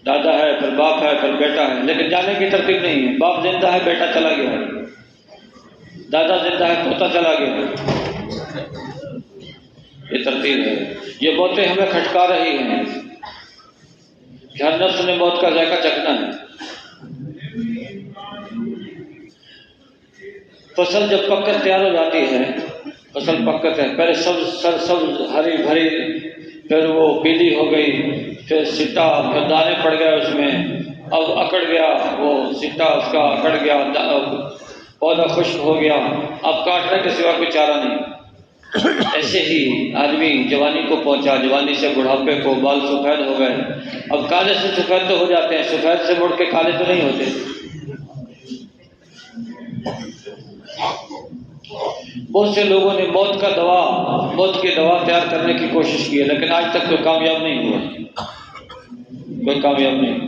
دادا ہے، پھر باپ ہے، پھر بیٹا ہے. لیکن جانے کی ترتیب نہیں ہے. باپ زندہ ہے، بیٹا چلا گیا ہے. دادا زندہ ہے، پوتا چلا گیا ہے. یہ ترتیب ہے. یہ موتیں ہمیں کھٹکا رہی ہیں کہ ہر نفس نے موت کا ذائقہ چکھنا ہے. فصل جب پک کر تیار ہو جاتی ہے، فصل پک کر پہلے سبز ہری بھری، پھر وہ پیلی ہو گئی، پھر سٹا، پھر دانے پڑ گئے اس میں، اب اکڑ گیا وہ سٹا، اس کا اکڑ گیا، پودا خشک ہو گیا، اب کاٹنے کے سوا کوئی چارہ نہیں. ایسے ہی آدمی جوانی کو پہنچا، جوانی سے بڑھاپے کو، بال سفید ہو گئے. اب کالے سے سفید تو ہو جاتے ہیں، سفید سے مڑ کے کالے تو نہیں ہوتے. بہت سے لوگوں نے موت کی دوا تیار کرنے کی کوشش کی ہے، لیکن آج تک کوئی کامیاب نہیں ہوا، کوئی کامیاب نہیں۔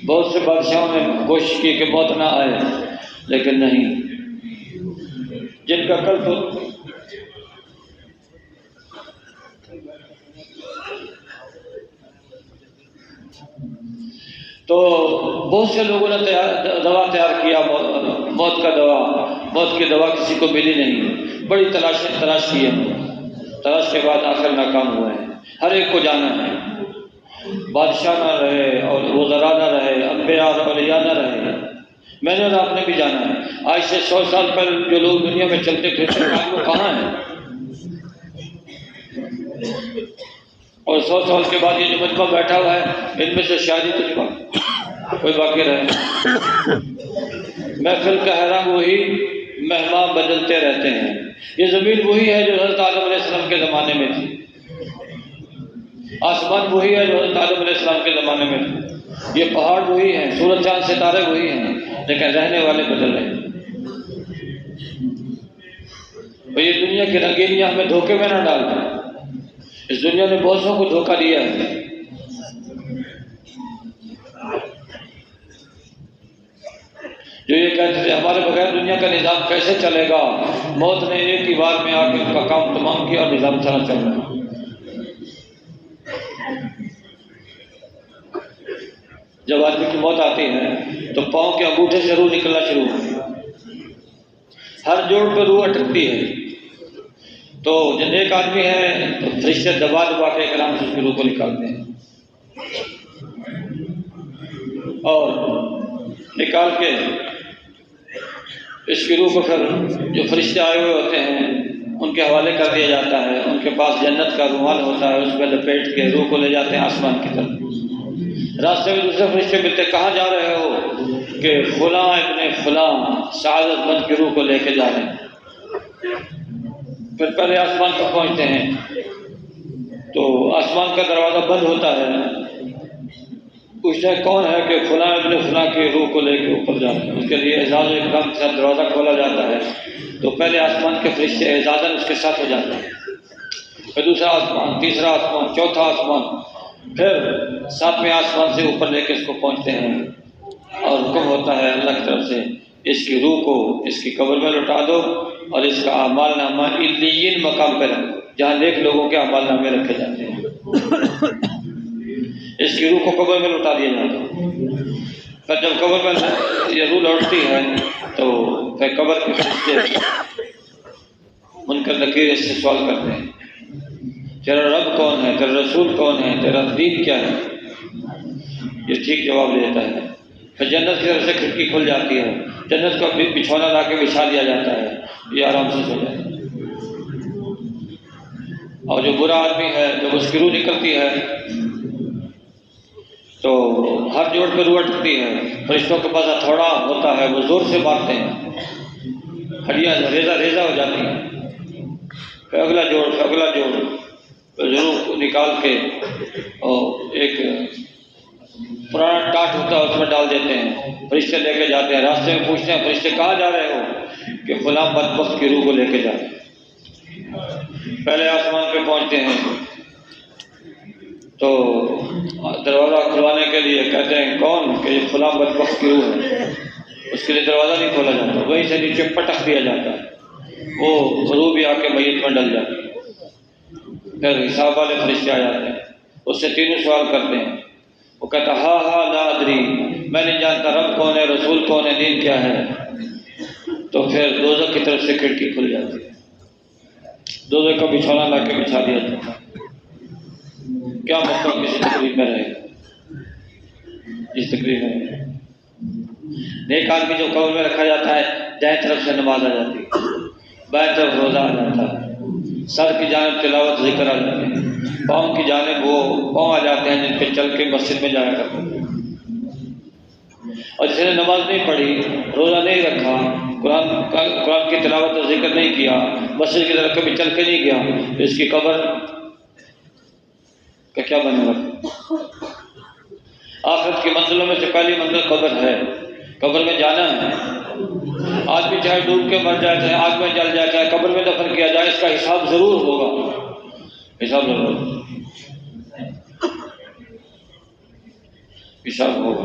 بہت سے بادشاہوں نے کوشش کی کہ موت نہ آئے، لیکن نہیں۔ جن کا کل تو بہت سے لوگوں نے دوا تیار کیا، موت کی دوا کسی کو ملی نہیں، بڑی تلاش کی ہے، تلاش کے بعد آخر ناکام ہوئے ہیں۔ ہر ایک کو جانا ہے، بادشاہ نہ رہے اور وزراء نہ رہے، انبیاء اور اولیاء نہ رہے، میں نے اور آپ نے بھی جانا ہے۔ آج سے 100 سال پہلے جو لوگ دنیا میں چلتے پھرتے ہیں وہ کہاں ہیں؟ اور 100 سال کے بعد یہ جو مجمع بیٹھا ہوا ہے، ان میں سے شاید ہی کوئی باقی رہے۔ محفل کا حیران وہی، مہمان بدلتے رہتے ہیں۔ یہ زمین وہی ہے جو حضرت آدم علیہ السلام کے زمانے میں تھی، آسمان وہی ہے جو حضرت آدم علیہ السلام کے زمانے میں تھی، یہ پہاڑ وہی ہیں، سورج چاند ستارے وہی ہیں، لیکن رہنے والے بدل رہے ہیں۔ اور یہ دنیا کی رنگینیاں ہمیں دھوکے میں نہ ڈال دیں۔ اس دنیا نے بہت سو کو دھوکہ دیا ہے۔ جو یہ کہتے تھے ہمارے بغیر دنیا کا نظام کیسے چلے گا، موت نے ایک ہی بار میں آ کے ان کا کام تمام کیا اور نظام سارا چل رہا ہے۔ جب آدمی کی موت آتی ہے تو پاؤں کے انگوٹھے سے روح نکلنا شروع ہوتی ہے، ہر جوڑ پہ روح اٹکتی ہے۔ تو جب ایک آدمی ہے تو فرشتے دبا کے کلام سے اس کی روح کو نکالتے ہیں، اور نکال کے اس کی روح کو پھر جو فرشتے آئے ہوئے ہوتے ہیں ان کے حوالے کر دیا جاتا ہے۔ ان کے پاس جنت کا رومال ہوتا ہے، اس پہ لپیٹ کے روح کو لے جاتے ہیں آسمان کی طرف۔ راستے میں دوسرے فرشتے ملتے، کہاں جا رہے ہو؟ کہ فلاں ابن فلاں سعادت مند کی روح کو لے کے جا رہے ہیں۔ پھر پہلے آسمان پر پہنچتے ہیں تو آسمان کا دروازہ بند ہوتا ہے، پوچھتے ہیں کون ہے؟ کہ فلاں ابن فلاں کی روح کو لے کے اوپر جاتے ہیں۔ اس کے لیے اعزاز و اکرام کے ساتھ دروازہ کھولا جاتا ہے، تو پہلے آسمان کے فرشتے اعزازاً اس کے ساتھ ہو جاتے ہیں، پھر دوسرا آسمان، تیسرا آسمان، چوتھا آسمان، پھر 7ویں آسمان سے اوپر لے کے اس کو پہنچتے ہیں، اور حکم ہوتا ہے اللہ کی طرف سے اس کی روح کو اس کی قبر میں لوٹا دو اور اس کا اعمال نامہ علیین مقام پہ رکھو، جہاں نیک لوگوں کے اعمال نامے رکھے جاتے ہیں۔ اس کی روح کو قبر میں لوٹا دیا جاتا ہے۔ پھر جب قبر میں یہ روح لوٹتی ہے تو پھر قبر کے فرشتے منکر نکیر اس سے سوال کرتے ہیں، تیرا رب کون ہے؟ تیرا رسول کون ہے؟ تیرا دین کیا ہے؟ یہ ٹھیک جواب دیتا ہے۔ پھر جنت کی طرف سے کھڑکی کھل جاتی ہے، جنت کا بچھونا لا کے بچھا دیا جاتا ہے، یہ آرام سے سو جاتا ہے۔ اور جو برا آدمی ہے جب اس کی روح نکلتی ہے تو ہر جوڑ پہ روح اٹکتی ہے، فرشتوں کے پاس ہتھوڑا ہوتا ہے، وہ زور سے مارتے ہیں، ہڈیاں ریزہ ہو جاتی ہیں، پھر اگلا جوڑ، پھر اگلا جوڑ، روح نکال کے اور ایک پرانا ٹاٹ ہوتا ہے اس میں ڈال دیتے ہیں، فرشتے لے کے جاتے ہیں۔ راستے میں پوچھتے ہیں فرشتے کہاں جا رہے ہو؟ کہ فلاں بدبخت کی روح کو لے کے جا رہے ہیں۔ پہلے آسمان پہ پہنچتے ہیں تو دروازہ کھلوانے کے لیے کہتے ہیں کون؟ کہ یہ فلاں بدبخت کی روح ہے، اس کے لیے دروازہ نہیں کھولا جاتا، وہیں سے نیچے پٹخ دیا جاتا ہے، وہ روح بھی آ کے میت میں ڈل جاتی ہے۔ پھر حساب والے فرشتے آ جاتے ہیں، اس سے تینوں سوال کرتے ہیں، وہ کہتا ہاں لا ادری، میں نہیں جانتا رب کون ہے، رسول کون ہے، دین کیا ہے۔ تو پھر دوزخ کی طرف سے کھڑکی کھل جاتی ہے، دوزخ کا بچھونا لا کے بچھا دیا جاتا ہے۔ کیا مطلب کسی تقریب میں رہے گا، اس تقریب میں نیک آدمی جو قبر میں رکھا جاتا ہے، دائیں طرف سے نماز آ جاتی ہے، بائیں طرف روزہ آ جاتا ہے، سر کی جانب تلاوت ذکر آ جاتی ہے، پاؤں کی جانب وہ پاؤں آ جاتے ہیں جن پہ چل کے مسجد میں جایا کرتے ہیں۔ اور جس نے نماز نہیں پڑھی، روزہ نہیں رکھا، قرآن کی تلاوت اور ذکر نہیں کیا، مسجد کی طرف کبھی چل کے نہیں گیا، تو اس کی قبر کا کیا بنے گا؟ آخرت کی منزلوں میں سے پہلی منزل قبر ہے، قبر میں جانا ہے، آدمی چاہے ڈوب کے مر جائے، چاہے آگ میں جل جائے، چاہے قبر میں دفن کیا جائے، اس کا حساب ضرور ہوگا، حساب ضرور حساب ہوگا۔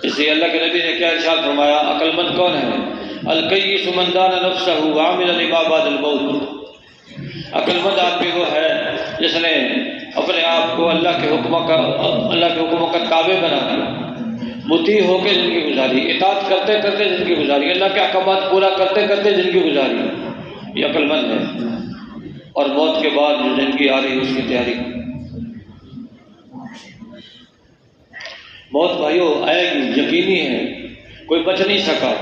اس لیے اللہ کے نبی نے کیا ارشاد فرمایا، عقل مند کون ہے؟ الکیس من دان نفسہ وعمل لما بعد الموت۔ عقل مند آدمی وہ ہے جس نے اپنے آپ کو اللہ کے حکموں کا تابع بنا دیا، مطیع ہو کے زندگی گزاری، اطاعت کرتے کرتے زندگی گزاری، اللہ کے احکامات پورا کرتے کرتے زندگی گزاری، یہ عقل مند ہے۔ اور موت کے بعد جو زندگی آ رہی ہے اس کی تیاری۔ موت بھائیو آئے گی، یقینی ہے، کوئی بچ نہیں سکا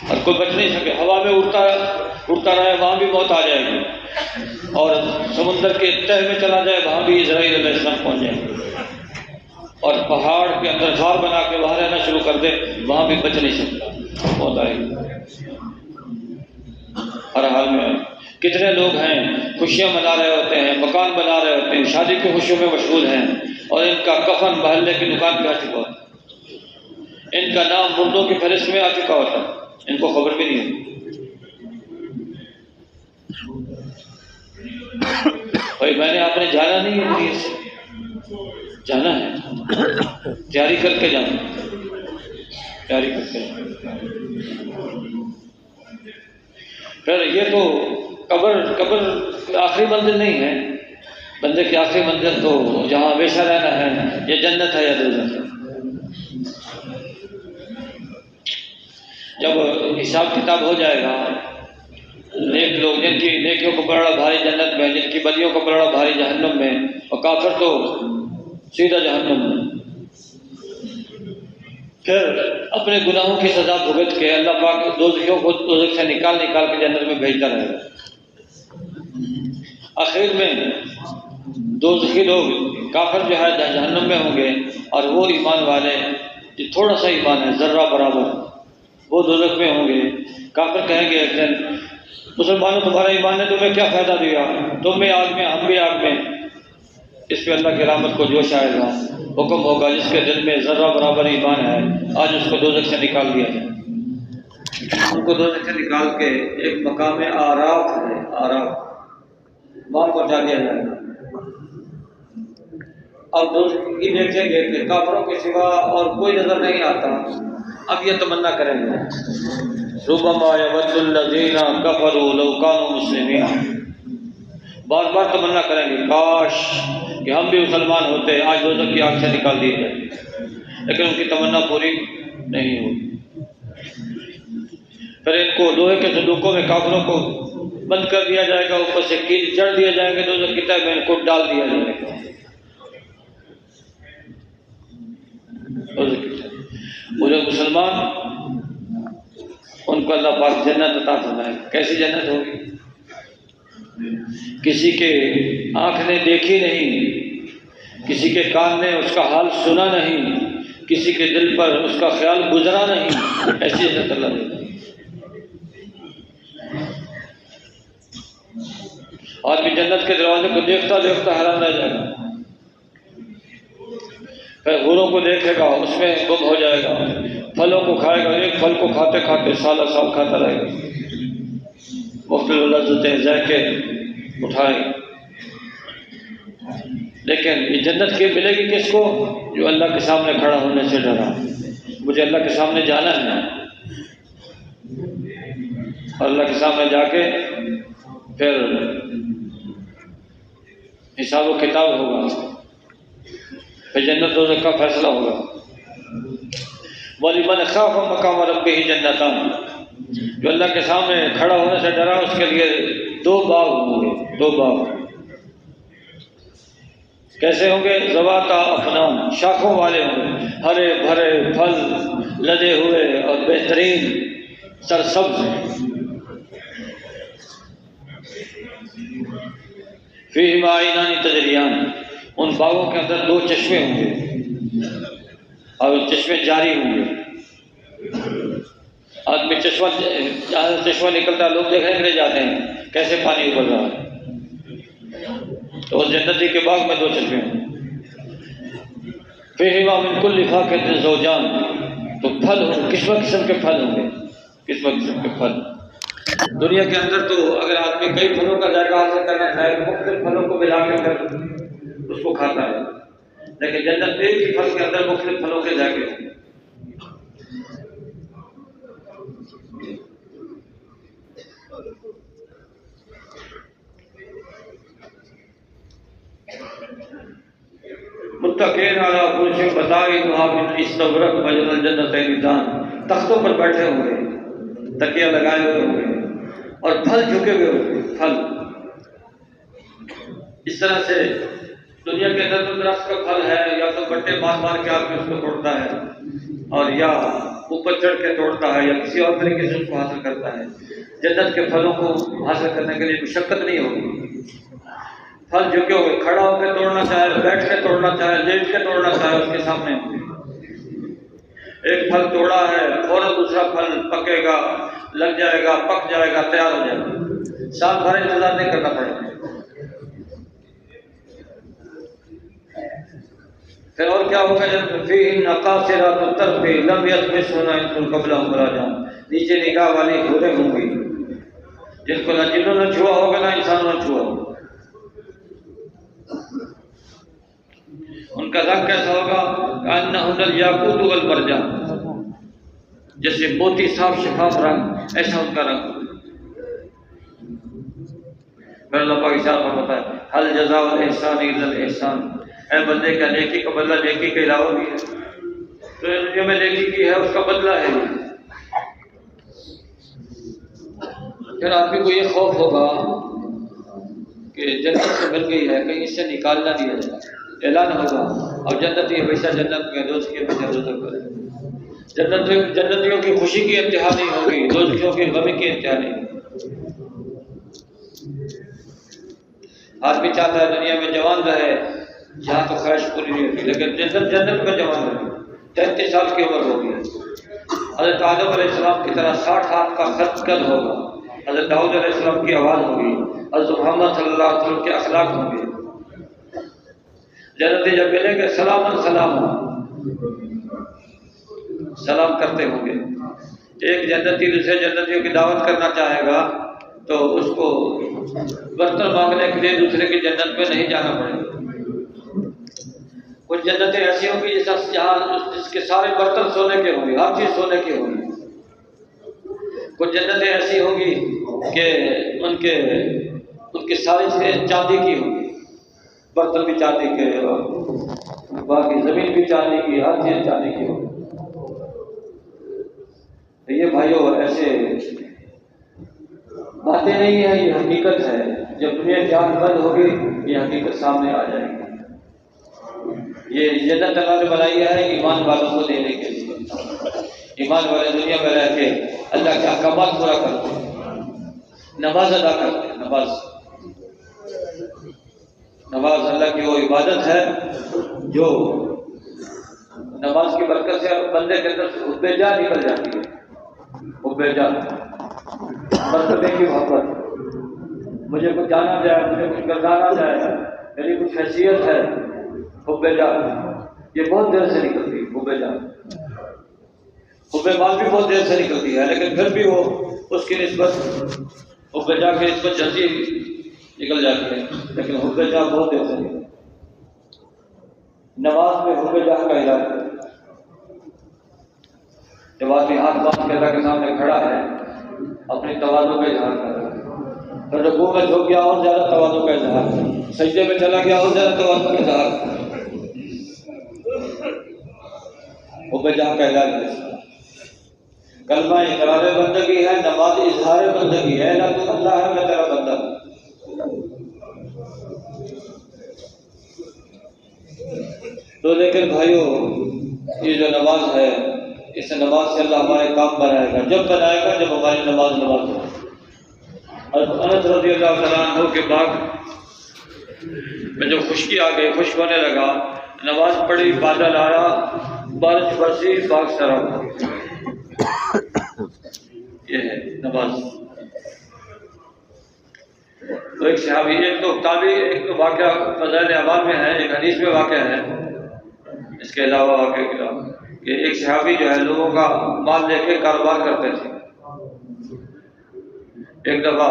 اور کوئی بچ نہیں سکے۔ ہوا میں اڑتا رہے وہاں بھی موت آ جائے گی، اور سمندر کے تہ میں چلا جائے وہاں بھی اسرائیل علیہ السلام پہنچ جائے گا، اور پہاڑ کے اندر غار بنا کے وہاں رہنا شروع کر دے وہاں بھی بچ نہیں سکتا، موت آئے گی۔ ہر حال میں کتنے لوگ ہیں خوشیاں منا رہے ہوتے ہیں، مکان بنا رہے ہوتے ہیں، شادی کی خوشیوں میں مشغول ہیں، اور ان کا کفن محلے کی دکان پہ آ چکا ہوتا ہے، ان کا نام مردوں کی فہرست میں آ چکا ہوتا ہے، ان کو خبر بھی نہیں ہوتی۔ بھائی میں نے آپ نے جانا نہیں ہے، دنیا سے جانا ہے، تیاری کر کے جانا، تیاری کر کے جانا۔ پھر یہ تو قبر آخری منزل نہیں ہے، بندے کی آخری منزل تو جہاں ہمیشہ رہنا ہے، یہ جنت ہے یا دوزخ ہے۔ جب حساب کتاب ہو جائے گا، نیک لوگ جن کی نیکیوں کو بڑا بھاری جنت میں، جن کی بدیوں کو بڑا بھاری جہنم میں، اور کافر تو سیدھا جہنم میں۔ پھر اپنے گناہوں کی سزا بھگت کے اللہ پاک دوزخیوں کو دوزخ سے نکال کے جنت میں بھیجتا رہے گا۔ آخر میں دوزخی لوگ کافر جو ہے جہنم میں ہوں گے، اور وہ ایمان والے جو تھوڑا سا ایمان ہے ذرہ برابر، وہ دوزخ میں ہوں گے۔ کافر کہیں گے ایک دن، مسلمانوں تمہارا ایمان نے تمہیں کیا فائدہ دیا، تم بھی آگ میں ہم بھی آگ میں۔ اس پہ اللہ کی رحمت کو جوش آئے گا، حکم ہوگا جس کے دل میں ذرہ برابر ایمان ہے آج اس کو دوزخ سے نکال دیا جائے۔ ان کو دوزخ سے نکال کے ایک مقام آراف ہے، آراف، وہاں پہنچا دیا جائے گا۔ اب دوزخ کی دیکھیں گے کہ کافروں کے سوا اور کوئی نظر نہیں آتا، اب یہ تمنا کریں گے، ربما یود الذین کفروا لو کانوا مسلمین، بار بار تمنا کریں گے کاش کہ ہم بھی مسلمان ہوتے، آج دوزخ کی آگ سے نکال دیے جائے، لیکن ان کی تمنا پوری نہیں ہوئی۔ پھر ان کو لوہے کے صندوقوں میں کافروں کو بند کر دیا جائے گا، اوپر سے کیل چڑھ دیے جائیں گے، دوزخ کی تہہ میں ان کو ڈال دیا جائے گا۔ وہ جو مسلمان، ان کو اللہ پاک جنت عطا فرمائے گا۔ کیسی جنت ہوگی؟ کسی کے آنکھ نے دیکھی نہیں، کسی کے کان نے اس کا حال سنا نہیں، کسی کے دل پر اس کا خیال گزرا نہیں، ایسی جنت اللہ دے گا۔ آدمی جنت کے دروازے کو دیکھتا دیکھتا حیران رہ جائے گا، پھر حوروں کو دیکھے گا اس میں گم ہو جائے گا، پھلوں کو کھائے گا، ایک پھل کو کھاتے کھاتے سالہ سال کھاتا رہے گا، مختلف لذتیں ذائقے اٹھائے گا۔ لیکن یہ جنت کی ملے گی کس کو؟ جو اللہ کے سامنے کھڑا ہونے سے ڈرا، مجھے اللہ کے سامنے جانا ہے، اور اللہ کے سامنے جا کے پھر حساب و کتاب ہوگا، پھر جنت دوزخ کا فیصلہ ہوگا۔ وَلِمَنْ خَافَ مَقَامَ رَبِّهِ جَنَّتَانِ، جو اللہ کے سامنے کھڑا ہونے سے ڈرا اس کے لیے دو باغ ہوں گے، دو باغ۔ کیسے ہوں گے؟ ذواتا افنان، شاخوں والے ہوں گے، ہرے بھرے پھل لدے ہوئے اور بہترین سرسبز۔ فیہما عینان تجریان، ان باغوں کے اندر دو چشمے ہوں گے اور وہ چشمے جاری ہوں گے۔ آدمی چشمہ نکلتا ہے، لوگ دیکھنے کے لیے جاتے ہیں کیسے پانی ابل رہا ہے، تو اس جنتی کے باغ میں دو چشمے ہوں گے۔ فیہما من کل فاکہۃ زوجان، تو پھل ہوں، قسم قسم کے پھل ہوں گے، قسم قسم کے پھل۔ دنیا کے اندر تو اگر آدمی کئی پھلوں کا ذائقہ حاصل کرنا چاہے تو مختلف پھلوں کو ملا کر اس کو کھاتا ہے، لیکن جنت ایک ہی پھل کے اندر مختلف پھلوں کے ذائقے ہیں۔ متکئین علی فرش بطائنها من استبرق وجنى الجنتین دان، تختوں پر بیٹھے ہوئے، تکیہ لگائے ہوئے ہوں گے اور پھل جھکے ہوئے ہوں گے، پھل اس طرح سے۔ دنیا کے اندر تو درخت کا پھل ہے، یا تو بٹے مار مار کے آدمی اس کو توڑتا ہے اور یا اوپر چڑھ کے توڑتا ہے یا کسی اور طریقے سے اس کو حاصل کرتا ہے۔ جنت کے پھلوں کو حاصل کرنے کے لیے مشقت نہیں ہوگی، پھل جھکے ہوئے، کھڑا ہو کے توڑنا چاہے، بیٹھ کے توڑنا چاہے، لیٹ کے توڑنا چاہے، اس کے سامنے ایک پھل توڑا ہے، فوراً دوسرا پھل پکے گا، لگ جائے گا، پک جائے گا، تیار ہو جائے گا، سال بھر انتظار نہیں کرنا پڑے گا۔ پھر اور کیا ہوگا؟ جب فیہن قاصرات الطرف لم یطمثهن انس قبلهم ولا جان، نیچے نگاہ والی حوریں ہوں گی جن کو نہ جنوں نے چھوا ہوگا نہ انسانوں نے چھوا ہوگا۔ ان کا رنگ کیسا ہوگا؟ کأنہن الیاقوت والمرجان، جیسے موتی صاف شفاف رنگ، ایسا ان کا رنگ ہوگا۔ پھر اللہ پاک ارشاد فرماتا ہے هل جزاء الاحسان الا الاحسان، اے بندے کا نیکی کا بدلہ نیکی کے علاوہ بھی ہے، تو نے دنیا میں نیکی کی ہے اس کا بدلہ ہے۔ پھر آدمی کو یہ خوف ہوگا کہ جنت تو مل گئی ہے، کہیں اس سے نکال نہ دیا جائے، اعلان ہوگا اور جنت ہی ہمیشہ جنت میں، دوزخی ہمیشہ دوزخ میں۔ جنتیوں کی خوشی کی انتہا نہیں ہوگی، دوزخیوں کی غمی کی انتہا نہیں ہوگی۔ آدمی چاہتا ہے دنیا میں جوان رہے، یہاں تو خواہش پوری نہیں ہوتی، لیکن جنت میں جوان رہے، 33 سال کی عمر ہوگی۔ حضرت آدم علیہ السلام کی طرح 60 ہاتھ کا قد ہوگا، حضرت داؤد علیہ السلام کی آواز ہوگی، حضرت محمد صلی اللہ علیہ وسلم کے اخلاق ہوں گے۔ جنتی جب ملیں گے سلام سلام سلام کرتے ہوں گے۔ ایک جنتی دوسرے جنتیوں کی دعوت کرنا چاہے گا تو اس کو برتن مانگنے کے لیے دوسرے کی جنت میں نہیں جانا پڑے گا۔ کچھ جنتیں ایسی ہوں گی جس کے سارے برتن سونے کے ہوں گے، ہر چیز سونے کی ہوگی۔ کچھ جنتیں ایسی ہوں گی کہ ان کی ساری چیزیں چاندی کی ہوں گی، برتن بھی چاندی کے، باقی زمین بھی چاندی کی، ہر چیز چاندی کی ہوگی۔ تو یہ بھائیو ایسے باتیں نہیں ہیں، یہ حقیقت ہے۔ جب دنیا کی آنکھ بند ہوگی یہ حقیقت سامنے آ جائے گی۔ یہ جنت اللہ نے بنائی ہے ایمان والوں کو دینے کے لیے۔ ایمان والے دنیا میں رہ کے اللہ کے احکامات پورا کرتے ہیں، نماز ادا کرتے ہیں۔ نماز اللہ کی وہ عبادت ہے جو نماز کی برکت سے بندے کے اندر سے حب جا نکل جاتی ہے۔ حب جا، مرتبے کی محبت، مجھے کچھ جانا جائے، مجھے کچھ گردانا جائے، میری کچھ حیثیت ہے، حب جا یہ بہت دیر سے نکلتی ہے۔ حب جا، حب مال بھی بہت دیر سے نکلتی ہے، لیکن پھر بھی وہ اس کی نسبت حب جا کی نسبت جلدی نکل جاتی ہے، لیکن حب جا بہت دیر سے نکلتی ہے۔ نماز میں حب جا کا علاج ہے۔ جب آدمی ہاتھ باندھ کے اللہ کے سامنے کھڑا ہے اپنی تواضع کا اظہار کر رہا ہے، پھر رکوع میں جھک گیا اور زیادہ تواضع کا اظہار کر، سجدے میں چلا گیا اور زیادہ تواضع کا اظہار کر۔ حب جا کا علاج ہے۔ کلمہ اقرار بندگی ہے، نماز اظہار بندگی ہے، اللہ تو اللہ ہے، میں تیرا بندہ ہوں۔ تو لیکن بھائیو یہ جو نماز ہے، اس نماز سے اللہ ہمارے کام بنائے گا، جب بنائے گا جب ہماری نماز ہو۔ حضرت انس رضی اللہ تعالیٰ عنہ کے بعد میں جب خشکی آ گئی، خشک ہونے لگا، نماز پڑھی، بادل آیا، بارش برسی، پاک سرا، یہ ہے نماز۔ تو ایک صحابی، ایک تو واقعہ فضائل اعمال میں ہے، ایک حدیث میں واقعہ ہے۔ اس کے علاوہ واقعہ کہ ایک صحابی جو ہے لوگوں کا مال لے کے کاروبار کرتے تھے. ایک دفعہ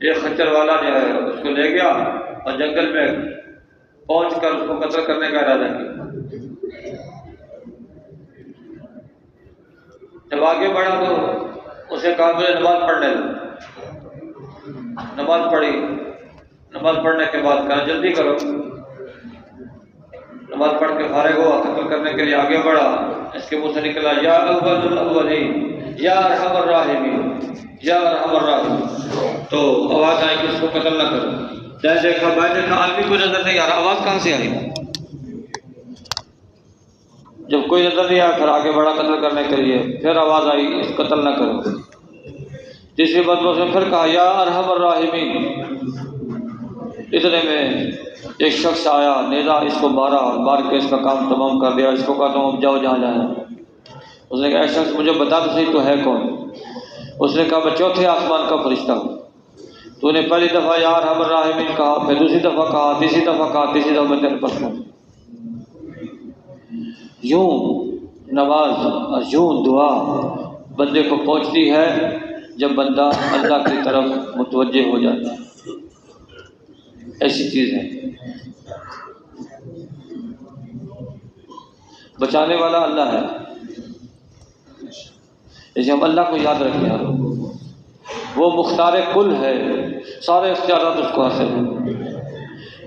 ایک خچر والا جو ہے اس کو لے گیا اور جنگل میں پہنچ کر اس کو قتل کرنے کا ارادہ کیا. جب آگے بڑھا تو اسے کہا مجھے نماز پڑھنے دو. نماز پڑھی. نماز پڑھنے کے بعد کہا جلدی کرو. نماز پڑھ کے فارغ ہوا, قتل کرنے کے لیے آگے بڑھا. اس کے منہ سے نکلا یا اول الاولین یا ارحم الراحمین یا ارحم الراحمین. تو آواز آئی کہ اس کو قتل نہ کرو. جب دیکھا بھائی دیکھا آدمی کوئی نظر نہیں آ رہا, آواز کہاں سے آئی؟ جب کوئی نظر نہیں آیا پھر آگے بڑھا قتل کرنے کے لیے. پھر آواز آئی اس قتل نہ کرو. تیسری بات اس نے پھر کہا یا ارحم الراحمین. اتنے میں ایک شخص آیا, نیزا اس کو مارا اور مار کے اس کا کام تمام کر دیا. اس کو کہا تم اب جاؤ جہاں جانا. اس نے کہا اے شخص مجھے بتا تو صحیح تو ہے کون؟ اس نے کہا میں چوتھے آسمان کا فرشتہ ہوں. تو نے پہلی دفعہ یا ارحم الراحمین کہا, پھر دوسری دفعہ کہا, تیسری دفعہ کہا, تیسری دفعہ میں تیرے پاس ہوں. یوں نماز اور یوں دعا بندے کو پہنچتی ہے جب بندہ اللہ کی طرف متوجہ ہو جاتا ہے. ایسی چیز ہے. بچانے والا اللہ ہے. جیسے ہم اللہ کو یاد رکھیں, وہ مختار کل ہے, سارے اختیارات اس کو حاصل ہیں.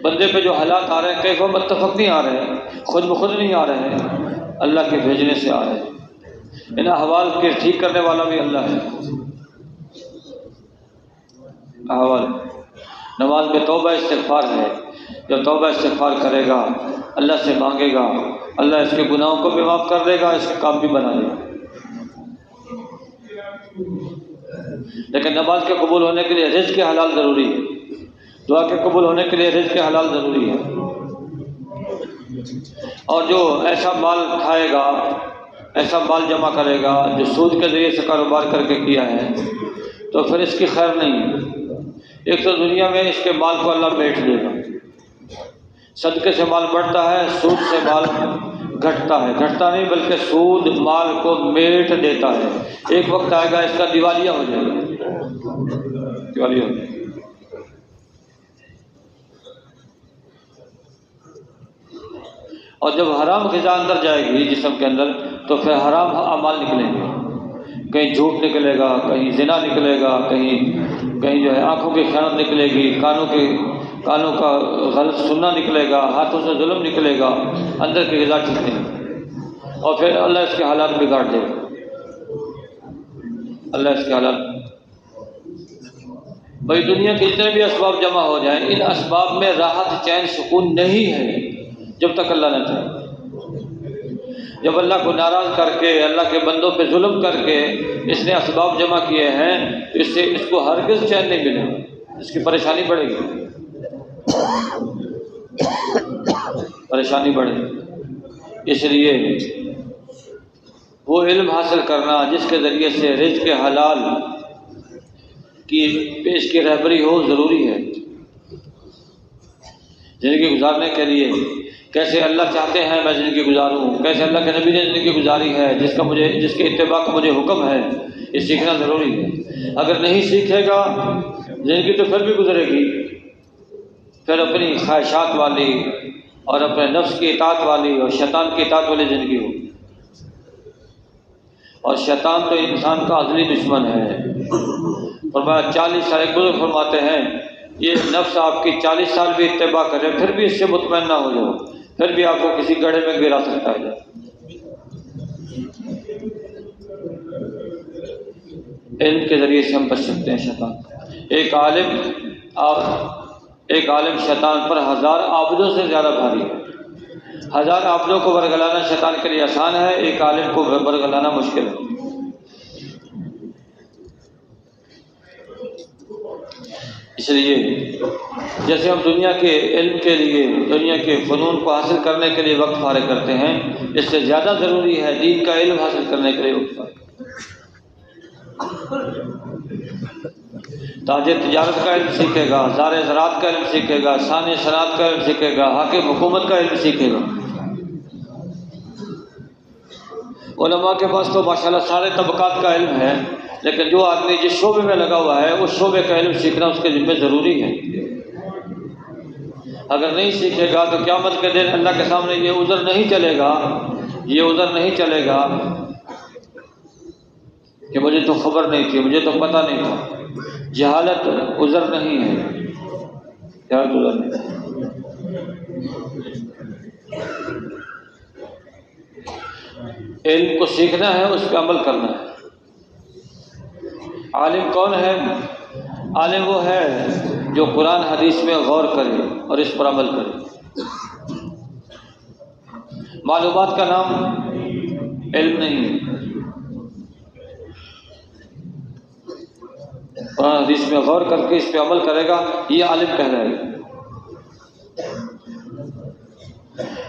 بندے پہ جو حالات آ رہے ہیں کیف و متفق نہیں آ رہے ہیں, خود بخود نہیں آ رہے ہیں, اللہ کے بھیجنے سے آ رہے ہیں. ان احوال کے ٹھیک کرنے والا بھی اللہ ہے. احوال نماز میں توبہ استغفار ہے. جب توبہ استغفار کرے گا, اللہ سے مانگے گا, اللہ اس کے گناہوں کو بھی معاف کر دے گا, اس کے کام بھی بنا دے گا. لیکن نماز کے قبول ہونے کے لیے رزق کے حلال ضروری ہے. دعا کے قبول ہونے کے لیے رزق کے حلال ضروری ہے. اور جو ایسا مال کھائے گا, ایسا مال جمع کرے گا جو سود کے ذریعے سے کاروبار کر کے کیا ہے, تو پھر اس کی خیر نہیں ہے. ایک تو دنیا میں اس کے مال کو اللہ بیٹھ دے گا. صدقے سے مال بڑھتا ہے, سود سے مال گھٹتا ہے. گھٹتا نہیں بلکہ سود مال کو میٹ دیتا ہے. ایک وقت آئے گا اس کا دیوالیہ ہو جائے گا. دیوالیہ ہو جائے گا. اور جب حرام غذا اندر جائے گی جسم کے اندر تو پھر حرام اعمال نکلیں گے. کہیں جھوٹ نکلے گا, کہیں زنا نکلے گا, کہیں جو ہے آنکھوں کی خیانت نکلے گی, کانوں کا غلط سننا نکلے گا, ہاتھوں سے ظلم نکلے گا, اندر کی غذا ٹھیک نہیں. اور پھر اللہ اس کے حالات بگاڑ دے گا. اللہ اس کے حالات. بھائی دنیا کے جتنے بھی اسباب جمع ہو جائیں, ان اسباب میں راحت چین سکون نہیں ہے جب تک اللہ نہ چاہے. جب اللہ کو ناراض کر کے, اللہ کے بندوں پہ ظلم کر کے اس نے اسباب جمع کیے ہیں تو اس سے اس کو ہرگز چین نہیں ملے گا. اس کی پریشانی بڑھے گی, پریشانی بڑھے گی. اس لیے وہ علم حاصل کرنا جس کے ذریعے سے رزق حلال کی پیش کی رہبری ہو ضروری ہے. زندگی گزارنے کے لیے کیسے اللہ چاہتے ہیں میں زندگی گزاروں, کیسے اللہ کے نبی نے زندگی گزاری ہے, جس کے اتباع کا مجھے حکم ہے, یہ سیکھنا ضروری ہے. اگر نہیں سیکھے گا زندگی تو پھر بھی گزرے گی, پھر اپنی خواہشات والی اور اپنے نفس کی اطاعت والی اور شیطان کی اطاعت والی زندگی ہو. اور شیطان تو انسان کا ازلی دشمن ہے. فرمایا 40 سال, ایک بزرگ فرماتے ہیں یہ نفس آپ کی 40 سال بھی اتباع کرے پھر بھی اس سے مطمئن نہ ہو جاؤ, پھر بھی آپ کو کسی گڑھے میں گرا سکتا ہے. علم کے ذریعے سے ہم بچ سکتے ہیں شیطان. ایک عالم شیطان پر 1000 عابدوں سے زیادہ بھاری ہے. 1000 عابدوں کو برگلانا شیطان کے لیے آسان ہے, ایک عالم کو برگلانا مشکل ہے. اس لیے جیسے ہم دنیا کے علم کے لیے, دنیا کے فنون کو حاصل کرنے کے لیے وقت فارغ کرتے ہیں, اس سے زیادہ ضروری ہے دین کا علم حاصل کرنے کے لیے وقت فارغ. تاجر تجارت کا علم سیکھے گا, زار زراعت کا علم سیکھے گا, ثانی صنعت کا علم سیکھے گا, حاکم حکومت کا علم سیکھے گا. علماء کے پاس تو ماشاءاللہ سارے طبقات کا علم ہے، لیکن جو آدمی جس شعبے میں لگا ہوا ہے اس شعبے کا علم سیکھنا اس کے ذمہ ضروری ہے۔ اگر نہیں سیکھے گا تو قیامت کے دن اللہ کے سامنے یہ عذر نہیں چلے گا، یہ عذر نہیں چلے گا کہ مجھے تو خبر نہیں تھی، مجھے تو پتہ نہیں تھا۔ جہالت عذر نہیں ہے، جہالت عذر نہیں ہے۔ علم کو سیکھنا ہے، اس پہ عمل کرنا ہے۔ عالم کون ہے؟ عالم وہ ہے جو قرآن حدیث میں غور کرے اور اس پر عمل کرے۔ معلومات کا نام علم نہیں ہے۔ قرآن حدیث میں غور کر کے اس پہ عمل کرے گا، یہ عالم کہلائے گا۔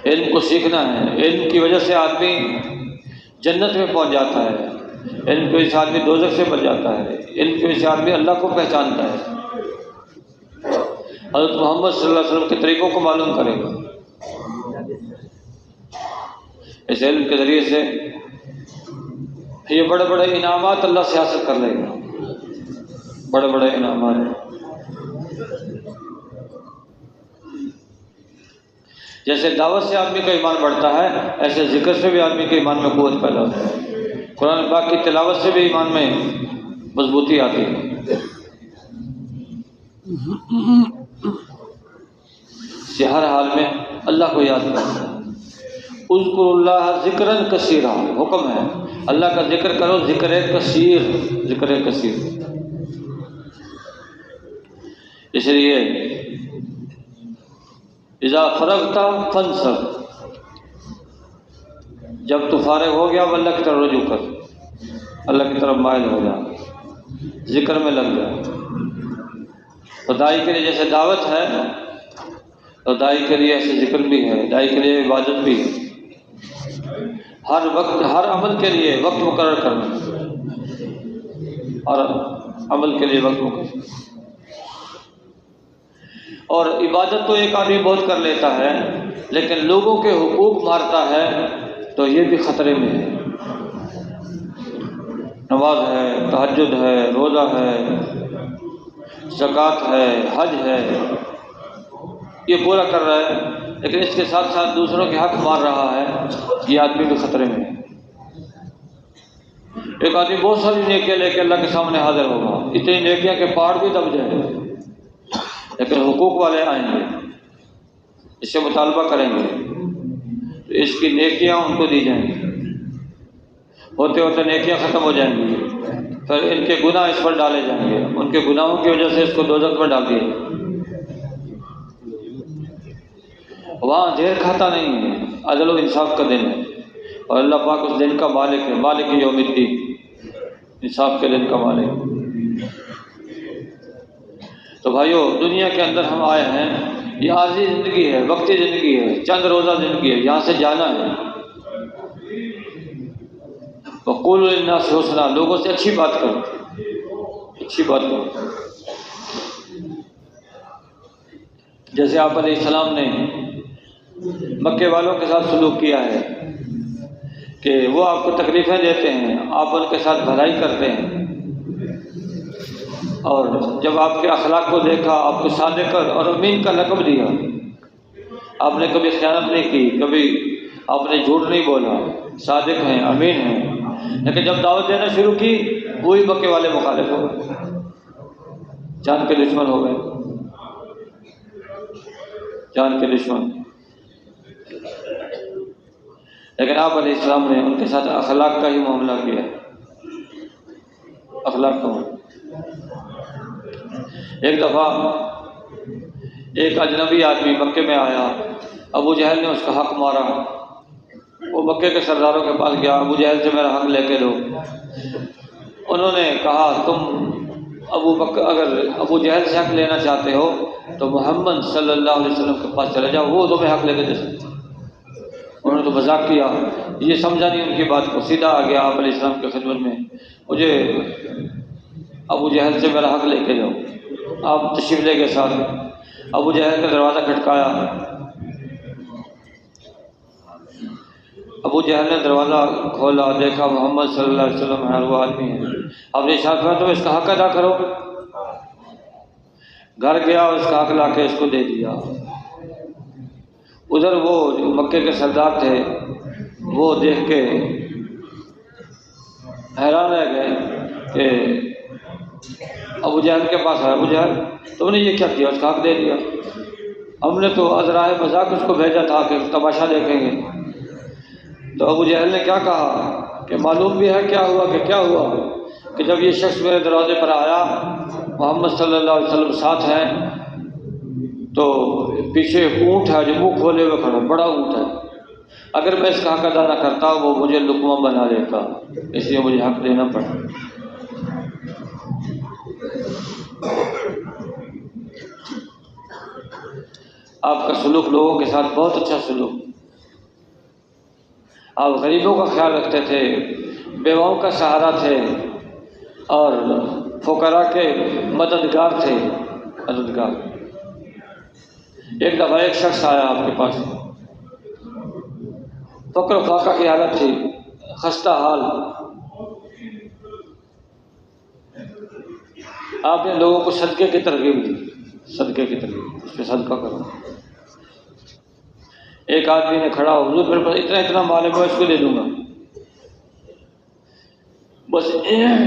علم کو سیکھنا ہے۔ علم کی وجہ سے آدمی جنت میں پہنچ جاتا ہے، علم کی وجہ سے آدمی دوزخ سے بچ جاتا ہے، علم کی وجہ سے آدمی اللہ کو پہچانتا ہے، حضرت محمد صلی اللہ علیہ وسلم کے طریقوں کو معلوم کرے گا۔ اس علم کے ذریعے سے یہ بڑے بڑے انعامات اللہ سے حاصل کر لے گا، بڑے بڑے انعامات۔ جیسے دعوت سے آدمی کا ایمان بڑھتا ہے، ایسے ذکر سے بھی آدمی کے ایمان میں قوت پیدا ہوتا ہے۔ قرآن پاک کی تلاوت سے بھی ایمان میں مضبوطی آتی ہے۔ سے ہر حال میں اللہ کو یاد کرنا۔ اذکر اللہ ذکرًا کثیرا، حکم ہے اللہ کا ذکر کرو، ذکر کثیر، ذکر کثیر۔ اس لیے اذا فرغت فانصب، جب تو فارغ ہو گیا اب اللہ کی طرف رجوع کر، اللہ کی طرف مائل ہو جا، ذکر میں لگ جا۔ تو داعی کے لیے جیسے دعوت ہے تو داعی کے لیے ایسے ذکر بھی ہے، داعی کے لیے عبادت بھی ہے۔ ہر وقت ہر عمل کے لیے وقت مقرر کرنا، اور عمل کے لیے وقت مقرر۔ اور عبادت تو ایک آدمی بہت کر لیتا ہے، لیکن لوگوں کے حقوق مارتا ہے تو یہ بھی خطرے میں ہے۔ نماز ہے، تہجد ہے، روزہ ہے، زکوٰۃ ہے، حج ہے، یہ پورا کر رہا ہے، لیکن اس کے ساتھ ساتھ دوسروں کے حق مار رہا ہے، یہ آدمی بھی خطرے میں ہے۔ ایک آدمی بہت ساری نیکیاں لے کے اللہ کے سامنے حاضر ہوگا، اتنی نیکیاں کہ پہاڑ بھی دب جائے، لیکن حقوق والے آئیں گے، اس سے مطالبہ کریں گے تو اس کی نیکیاں ان کو دی جائیں گی، ہوتے ہوتے نیکیاں ختم ہو جائیں گی، پھر ان کے گناہ اس پر ڈالے جائیں گے، ان کے گناہوں کی وجہ سے اس کو دوزخ میں ڈال دیا جائے گا۔ وہاں زہر کھاتا نہیں ہے، عدل و انصاف کا دن ہے، اور اللہ پاک اس دن کا مالک ہے، مالک یوم الدین، انصاف کے دن کا مالک۔ تو بھائیو، دنیا کے اندر ہم آئے ہیں، یہ عارضی زندگی ہے، وقتی زندگی ہے، چند روزہ زندگی ہے، یہاں سے جانا ہے۔ وقولوا للناس حسنا، لوگوں سے اچھی بات کرو، اچھی بات کرو۔ جیسے آپ علیہ السلام نے مکے والوں کے ساتھ سلوک کیا ہے کہ وہ آپ کو تکلیفیں دیتے ہیں، آپ ان کے ساتھ بھلائی کرتے ہیں، اور جب آپ کے اخلاق کو دیکھا، آپ کو صادق اور امین کا لقب دیا، آپ نے کبھی خیانت نہیں کی، کبھی آپ نے جھوٹ نہیں بولا، صادق ہیں، امین ہیں، لیکن جب دعوت دینا شروع کی وہی مکے والے مخالف ہو گئے، جان کے دشمن ہو گئے، جان کے دشمن۔ لیکن آپ علیہ السلام نے ان کے ساتھ اخلاق کا ہی معاملہ کیا، اخلاق کا معاملہ۔ ایک دفعہ ایک اجنبی آدمی مکے میں آیا، ابو جہل نے اس کا حق مارا، وہ مکے کے سرداروں کے پاس گیا، ابو جہل سے میرا حق لے کے دو۔ انہوں نے کہا تم اگر ابو جہل سے حق لینا چاہتے ہو تو محمد صلی اللہ علیہ وسلم کے پاس چلے جاؤ، وہ تمہیں حق لے کے دے سکتے۔ انہوں نے تو مذاق کیا، یہ سمجھا نہیں ان کی بات کو، سیدھا آ گیا آپ علیہ السلام کی خدمت میں، مجھے ابو جہل سے میرا حق لے کے جاؤ۔ آپ تشریف لے کے ساتھ ابو جہل کا دروازہ کھٹکایا، ابو جہل نے دروازہ کھولا، دیکھا محمد صلی اللہ علیہ وسلم ہے، وہ آدمی ہے۔ اب نے ارشاد فرمایا تم اس کا حق ادا کرو۔ گھر گیا اور اس کا حق لا کے اس کو دے دیا۔ ادھر وہ جو مکے کے سردار تھے وہ دیکھ کے حیران رہ گئے کہ ابو جہل کے پاس آیا، ابو جہل تم نے یہ کیا کیا؟ اس کا حق دے دیا۔ ہم نے تو عذرائے مذاق اس کو بھیجا تھا کہ تماشا دیکھیں گے۔ تو ابو جہل نے کیا کہا کہ معلوم بھی ہے کیا ہوا کہ کیا ہوا کہ جب یہ شخص میرے دروازے پر آیا، محمد صلی اللہ علیہ وسلم ساتھ ہیں، تو پیچھے ایک اونٹ ہے جو منہ کھولے ہوئے کھڑا، بڑا اونٹ ہے، اگر میں اس کا حق ادا نہ کرتا وہ مجھے لقمہ بنا لیتا، اس لیے مجھے حق دینا پڑا۔ آپ کا سلوک لوگوں کے ساتھ بہت اچھا سلوک، آپ غریبوں کا خیال رکھتے تھے، بیواؤں کا سہارا تھے، اور فقراء کے مددگار تھے، مددگار۔ ایک دفعہ ایک شخص آیا آپ کے پاس، فقر و فاقہ کی حالت تھی، خستہ حال۔ آپ نے لوگوں کو صدقے کی ترغیب دی، صدقے کی ترغیب، اس پہ صدقہ کرو۔ ایک آدمی نے کھڑا ہو، حضور میرے پاس اتنا اتنا مال ہے میں اس کو دے دوں گا۔ بس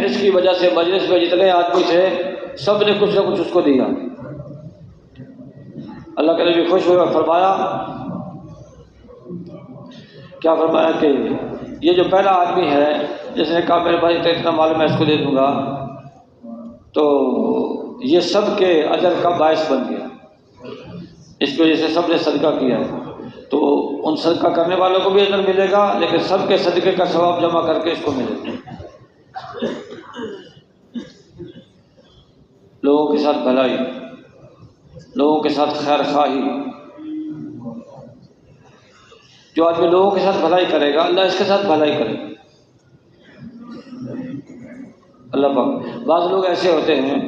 اس کی وجہ سے مجلس میں جتنے آدمی تھے سب نے کچھ نہ کچھ اس کو دیا۔ اللہ کے نبی خوش ہوئے، فرمایا کیا فرمایا کہ یہ جو پہلا آدمی ہے جس نے کہا میرے پاس اتنا اتنا مال میں اس کو دے دوں گا، تو یہ سب کے اجر کا باعث بن گیا، اس کی وجہ سے سب نے صدقہ کیا ہے، تو ان صدقہ کرنے والوں کو بھی اجر ملے گا، لیکن سب کے صدقے کا ثواب جمع کر کے اس کو ملے گا۔ لوگوں کے ساتھ بھلائی، لوگوں کے ساتھ خیر خواہی، جو آدمی لوگوں کے ساتھ بھلائی کرے گا اللہ اس کے ساتھ بھلائی کرے گا۔ اللہ پاک، بعض لوگ ایسے ہوتے ہیں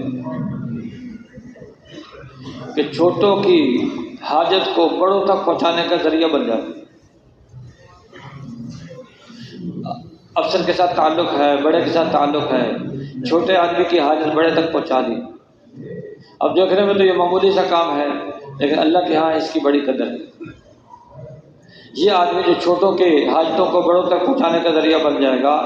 کہ چھوٹوں کی حاجت کو بڑوں تک پہنچانے کا ذریعہ بن جاتے ہیں۔ افسر کے ساتھ تعلق ہے، بڑے کے ساتھ تعلق ہے، چھوٹے آدمی کی حاجت بڑے تک پہنچا دی۔ اب دیکھنے میں تو یہ معمولی سا کام ہے، لیکن اللہ کے ہاں اس کی بڑی قدر ہے۔ یہ آدمی جو چھوٹوں کے حاجتوں کو بڑوں تک پہنچانے کا ذریعہ بن جائے گا،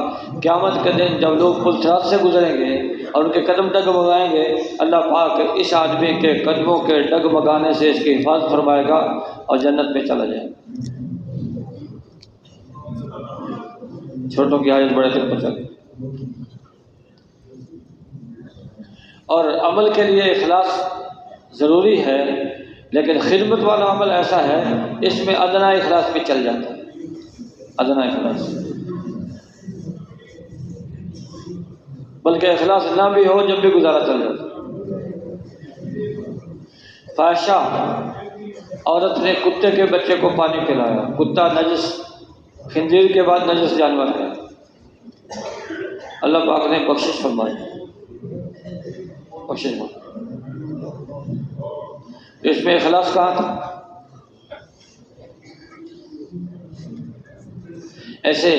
قیامت کے دن جب لوگ پل صراط سے گزریں گے اور ان کے قدم ڈگمگائیں گے، اللہ پاک اس آدمی کے قدموں کے ڈگمگانے سے اس کی حفاظت فرمائے گا اور جنت میں چلا جائے گا۔ چھوٹوں کی حاجت بڑے تک پہنچا گئی۔ اور عمل کے لیے اخلاص ضروری ہے، لیکن خدمت والا عمل ایسا ہے اس میں ادنا اخلاص بھی چل جاتا ہے، ادنا اخلاص، بلکہ اخلاص نہ بھی ہو جب بھی گزارا چل جاتا ہے۔ فاحشہ، عورت نے کتے کے بچے کو پانی پلایا، کتا نجس، خنزیر کے بعد نجس جانور ہے، اللہ پاک نے بخشش فرمائی، بخشش فرمائی۔ اس میں اخلاص کہاں تھا؟ ایسے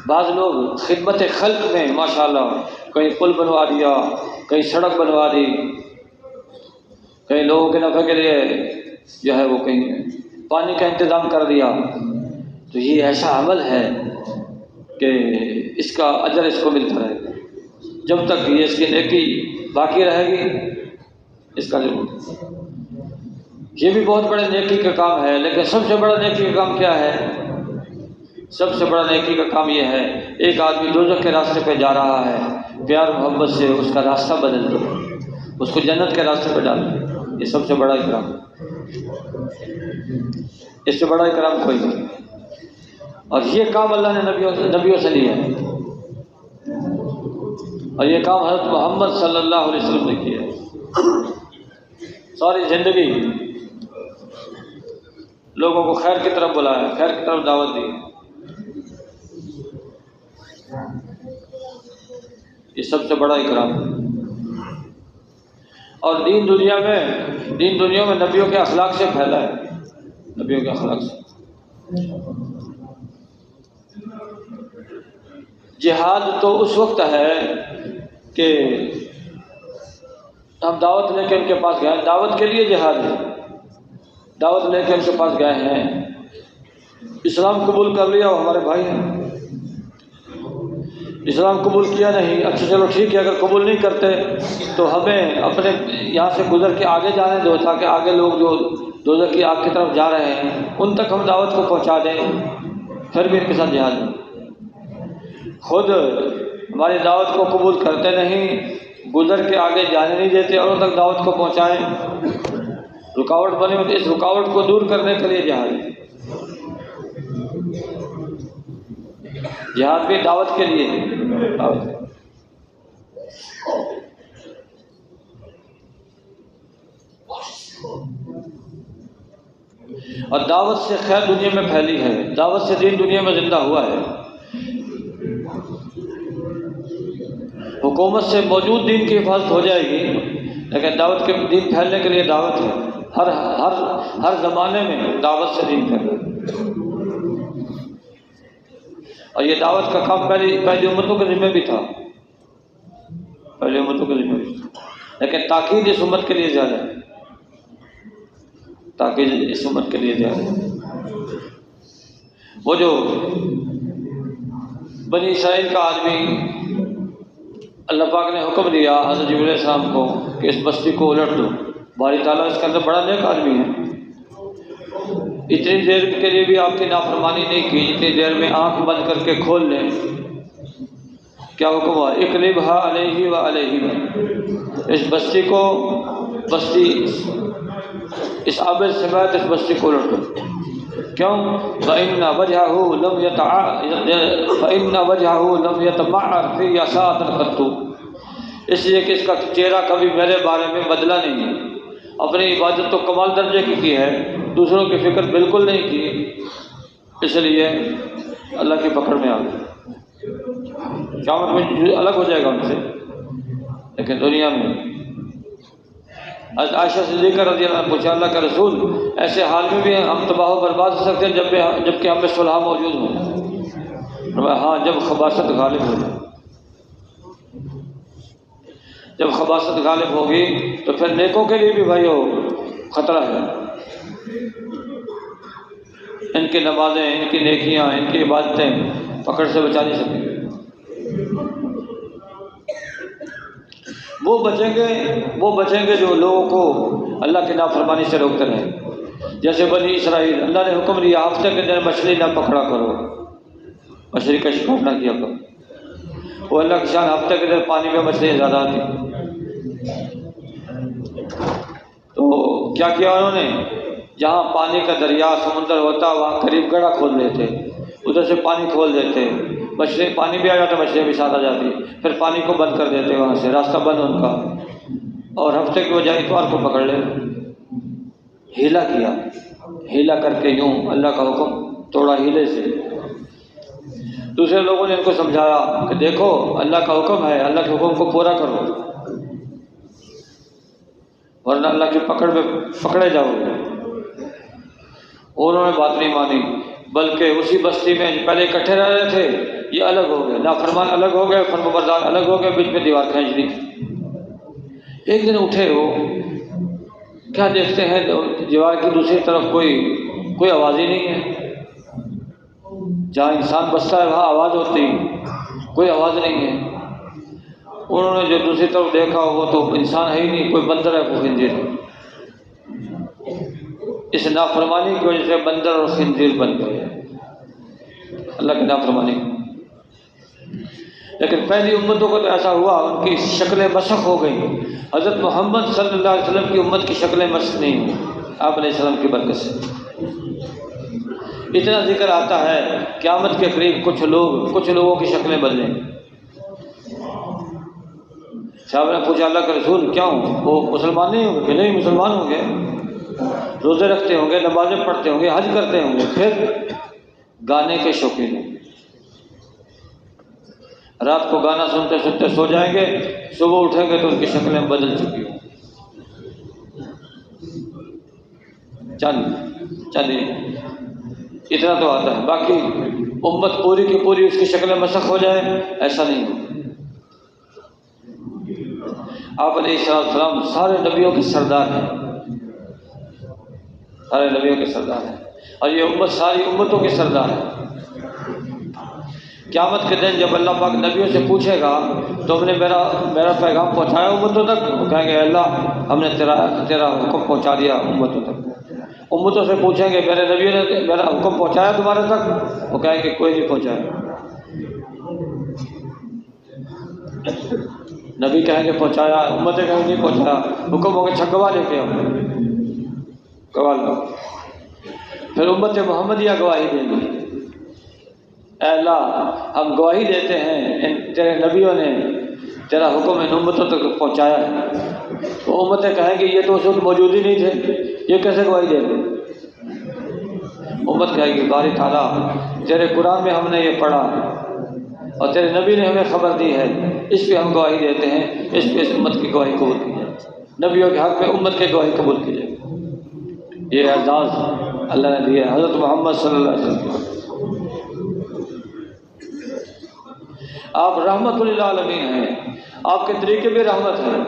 بعض لوگ خدمت خلق میں ماشاءاللہ کہیں پل بنوا دیا، کہیں سڑک بنوا دی، کہیں لوگوں کے نفع کے لیے جو ہے وہ کہیں پانی کا انتظام کر دیا، تو یہ ایسا عمل ہے کہ اس کا اجر اس کو ملتا رہے گا جب تک یہ اس کی نیکی باقی رہے گی، اس کا ضرور۔ یہ بھی بہت بڑے نیکی کا کام ہے، لیکن سب سے بڑا نیکی کا کام کیا ہے؟ سب سے بڑا نیکی کا کام یہ ہے ایک آدمی دوزخ کے راستے پہ جا رہا ہے، پیار محبت سے اس کا راستہ بدل دو، اس کو جنت کے راستے پہ ڈال دو، یہ سب سے بڑا اکرام، اس سے بڑا اکرام کوئی نہیں۔ اور یہ کام اللہ نے نبیوں سے لیا ہے، اور یہ کام حضرت محمد صلی اللہ علیہ وسلم نے کیا ہے۔ ساری زندگی لوگوں کو خیر کی طرف بلایا، خیر کی طرف دعوت دی، یہ سب سے بڑا اکرام ہے۔ اور دین دنیا میں نبیوں کے اخلاق سے پھیلا ہے، نبیوں کے اخلاق سے۔ جہاد تو اس وقت ہے کہ ہم دعوت لے کے ان کے پاس گئے، دعوت کے لیے جہاد ہے، دعوت لے کے ان کے پاس گئے ہیں، اسلام قبول کر لیا وہ ہمارے بھائی ہیں، اسلام قبول کیا نہیں، اچھا چلو ٹھیک ہے، اگر قبول نہیں کرتے تو ہمیں اپنے یہاں سے گزر کے آگے جانے دو، تاکہ آگے لوگ جو دوزخ کی آگ کی طرف جا رہے ہیں ان تک ہم دعوت کو پہنچا دیں، پھر بھی ان کے ساتھ جہاد نہیں۔ خود ہماری دعوت کو قبول کرتے نہیں، گزر کے آگے جانے نہیں دیتے اور ان تک دعوت کو پہنچائیں، رکاوٹ بنے ہوئی، تو اس رکاوٹ کو دور کرنے کے لیے جہاد ہے۔ جہاد بھی دعوت کے لیے دعوت۔ اور دعوت سے خیر دنیا میں پھیلی ہے، دعوت سے دین دنیا میں زندہ ہوا ہے۔ حکومت سے موجود دین کی حفاظت ہو جائے گی، لیکن دعوت کے دین پھیلنے کے لیے دعوت ہے، ہر زمانے میں دعوت سے دین پھیلا۔ اور یہ دعوت کا کام پہلی امتوں کے ذمہ بھی تھا، پہلی امتوں کے ذمہ بھی تھا، لیکن تاکید اس امت کے لیے زیادہ ہے، تاکید اس امت کے لیے زیادہ ہے۔ وہ جو بنی اسرائیل کا آدمی، اللہ پاک نے حکم دیا حضرت جبرائیل علیہ السلام کو کہ اس بستی کو الٹ دو، باری تعالیٰ اس کے اندر بڑا نیک آدمی ہے، اتنی دیر کے لیے بھی آپ کی نافرمانی نہیں کی جتنی دیر میں آنکھ بند کر کے کھول لیں۔ کیا حکم ہوا؟ اقلبھا علیہ و علیہ، اس بستی کو، بستی اس عابد سمیت اس بستی کو الٹ دو۔ کیوں؟ فَإِنَّ وَجْهَهُ لَمْ يَتَمَعَّرْ فِي سَاعَةً قَطُّ، اس لیے کہ اس کا چہرہ کبھی میرے بارے میں بدلا نہیں ہے، اپنی عبادت تو کمال درجے کی ہے، دوسروں کی فکر بالکل نہیں کی، اس لیے اللہ کی پکڑ میں آ گئی، قیامت میں الگ ہو جائے گا ان سے، لیکن دنیا میں۔ حضرت عائشہ صدیقہ رضی اللہ عنہ پوچھا اللہ کا رسول، ایسے حال میں بھی ہم تباہ و برباد ہو سکتے ہیں جب کہ ہم میں صلح موجود ہو؟ فرمایا ہاں، جب خباثت غالب ہو جائے، جب خباثت غالب ہوگی تو پھر نیکوں کے لیے بھی بھائی ہو خطرہ ہے، ان کی نمازیں، ان کی نیکیاں، ان کی عبادتیں پکڑ سے بچا نہیں سکیں۔ وہ بچیں گے جو لوگوں کو اللہ کی نافرمانی سے روکتے رہے، جیسے بنی اسرائیل، اللہ نے حکم دیا ہفتے کے دن مچھلی نہ پکڑا کرو، مچھلی کا شکار نہ کیا کرو، وہ اللہ کی شان، ہفتے کے دن پانی میں مچھلیاں زیادہ آتی، تو کیا انہوں نے؟ جہاں پانی کا دریا سمندر ہوتا وہاں قریب گڑھا کھول دیتے، ادھر سے پانی کھول دیتے، مچھلی پانی بھی آ جاتا، مچھلیاں بھی ساتھ آ جاتی، پھر پانی کو بند کر دیتے، وہاں سے راستہ بند ان کا، اور ہفتے کی بجائے اتوار کو پکڑ لے۔ ہیلا کیا، ہیلا کر کے یوں اللہ کا حکم توڑا ہیلے سے۔ دوسرے لوگوں نے ان کو سمجھایا کہ دیکھو اللہ کا حکم ہے، اللہ کے حکم کو پورا کرو ورنہ اللہ کی پکڑ میں پکڑے جاؤ گے۔ انہوں نے بات نہیں مانی، بلکہ اسی بستی میں پہلے اکٹھے رہ رہے تھے، یہ الگ ہو گئے، نافرمان الگ ہو گئے، فرمانبردار الگ ہو گئے، بیچ میں دیوار کھینچ دی۔ ایک دن اٹھے وہ، کیا دیکھتے ہیں دیوار کی دوسری طرف کوئی آواز ہی نہیں ہے، جہاں انسان بستا ہے وہاں آواز ہوتی، کوئی آواز نہیں ہے۔ انہوں نے جو دوسری طرف دیکھا وہ تو انسان ہے ہی نہیں، کوئی بندر ہے، کوئی خنزیر ہے۔ اس نافرمانی کی وجہ سے بندر اور خنزیر بن گئے، اللہ کی نافرمانی۔ لیکن پہلی امتوں کو تو ایسا ہوا، ان کی شکلیں مسخ ہو گئیں۔ حضرت محمد صلی اللہ علیہ وسلم کی امت کی شکلیں مسخ نہیں ہوئی آپ علیہ السلام کی برکت سے۔ اتنا ذکر آتا ہے قیامت کے قریب کچھ لوگوں کی شکلیں بدلیں۔ صاحب نے پوچھا اللہ کے رسول کیوں؟ وہ مسلمان نہیں ہوں گے؟ کہ نہیں، مسلمان ہوں گے، روزے رکھتے ہوں گے، نمازیں پڑھتے ہوں گے، حج کرتے ہوں گے، پھر گانے کے شوقین ہوں گے، رات کو گانا سنتے سنتے سو جائیں گے، صبح اٹھیں گے تو ان کی شکلیں بدل چکی ہوں۔ چلیے اتنا تو آتا ہے، باقی امت پوری کی پوری اس کی شکل مسخ ہو جائے ایسا نہیں ہو۔ آپ علیہ السلام سارے نبیوں کے سردار ہیں، سارے نبیوں کے سردار ہیں، اور یہ امت ساری امتوں کے سردار ہے۔ قیامت کے دن جب اللہ پاک نبیوں سے پوچھے گا تم نے میرا پیغام پہنچایا امتوں تک، وہ کہیں گے اللہ ہم نے تیرا حکم پہنچا دیا امتوں تک۔ امتوں سے پوچھیں گے میرے نبیوں نے میرا حکم پہنچایا تمہارے تک، وہ کہیں گے کوئی نہیں پہنچایا۔ نبی کہیں گے پہنچایا، امتیں کہیں گے نہیں پہنچایا، حکم ہوگا اچھا گواہ لے کے آؤ، گواہ لاؤ۔ پھر امت محمدیہ گواہی دیں گی، اے اللہ ہم گواہی دیتے ہیں تیرے نبیوں نے تیرا حکم ان امتوں تک پہنچایا ہے۔ وہ امتیں کہیں گی یہ تو اس وقت موجود ہی نہیں تھے، یہ کیسے گواہی دے گے؟ امت کہے گی باری تعالیٰ تیرے قرآن میں ہم نے یہ پڑھا اور تیرے نبی نے ہمیں خبر دی ہے، اس پہ ہم گواہی دیتے ہیں، اس پہ اس امت کی گواہی قبول کی جائے، نبیوں کے حق میں امت کی گواہی قبول کی جائے۔ یہ اعزاز اللہ نے دیا حضرت محمد صلی اللہ علیہ وسلم۔ آپ رحمت للعالمین ہیں، آپ کے طریقے بھی رحمت ہیں،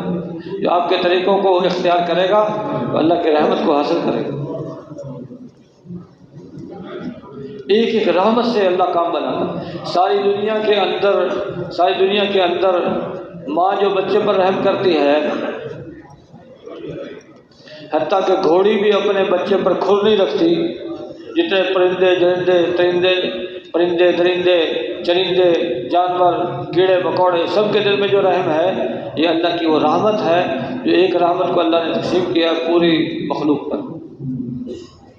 جو آپ کے طریقوں کو اختیار کرے گا تو اللہ کی رحمت کو حاصل کرے گا۔ ایک ایک رحمت سے اللہ کام بناتا۔ ساری دنیا کے اندر ماں جو بچے پر رحم کرتی ہے، حتیٰ کہ گھوڑی بھی اپنے بچے پر کھر نہیں رکھتی، جتنے پرندے درندے چرندے جانور کیڑے مکوڑے سب کے دل میں جو رحم ہے، یہ اللہ کی وہ رحمت ہے جو ایک رحمت کو اللہ نے تقسیم کیا پوری مخلوق پر،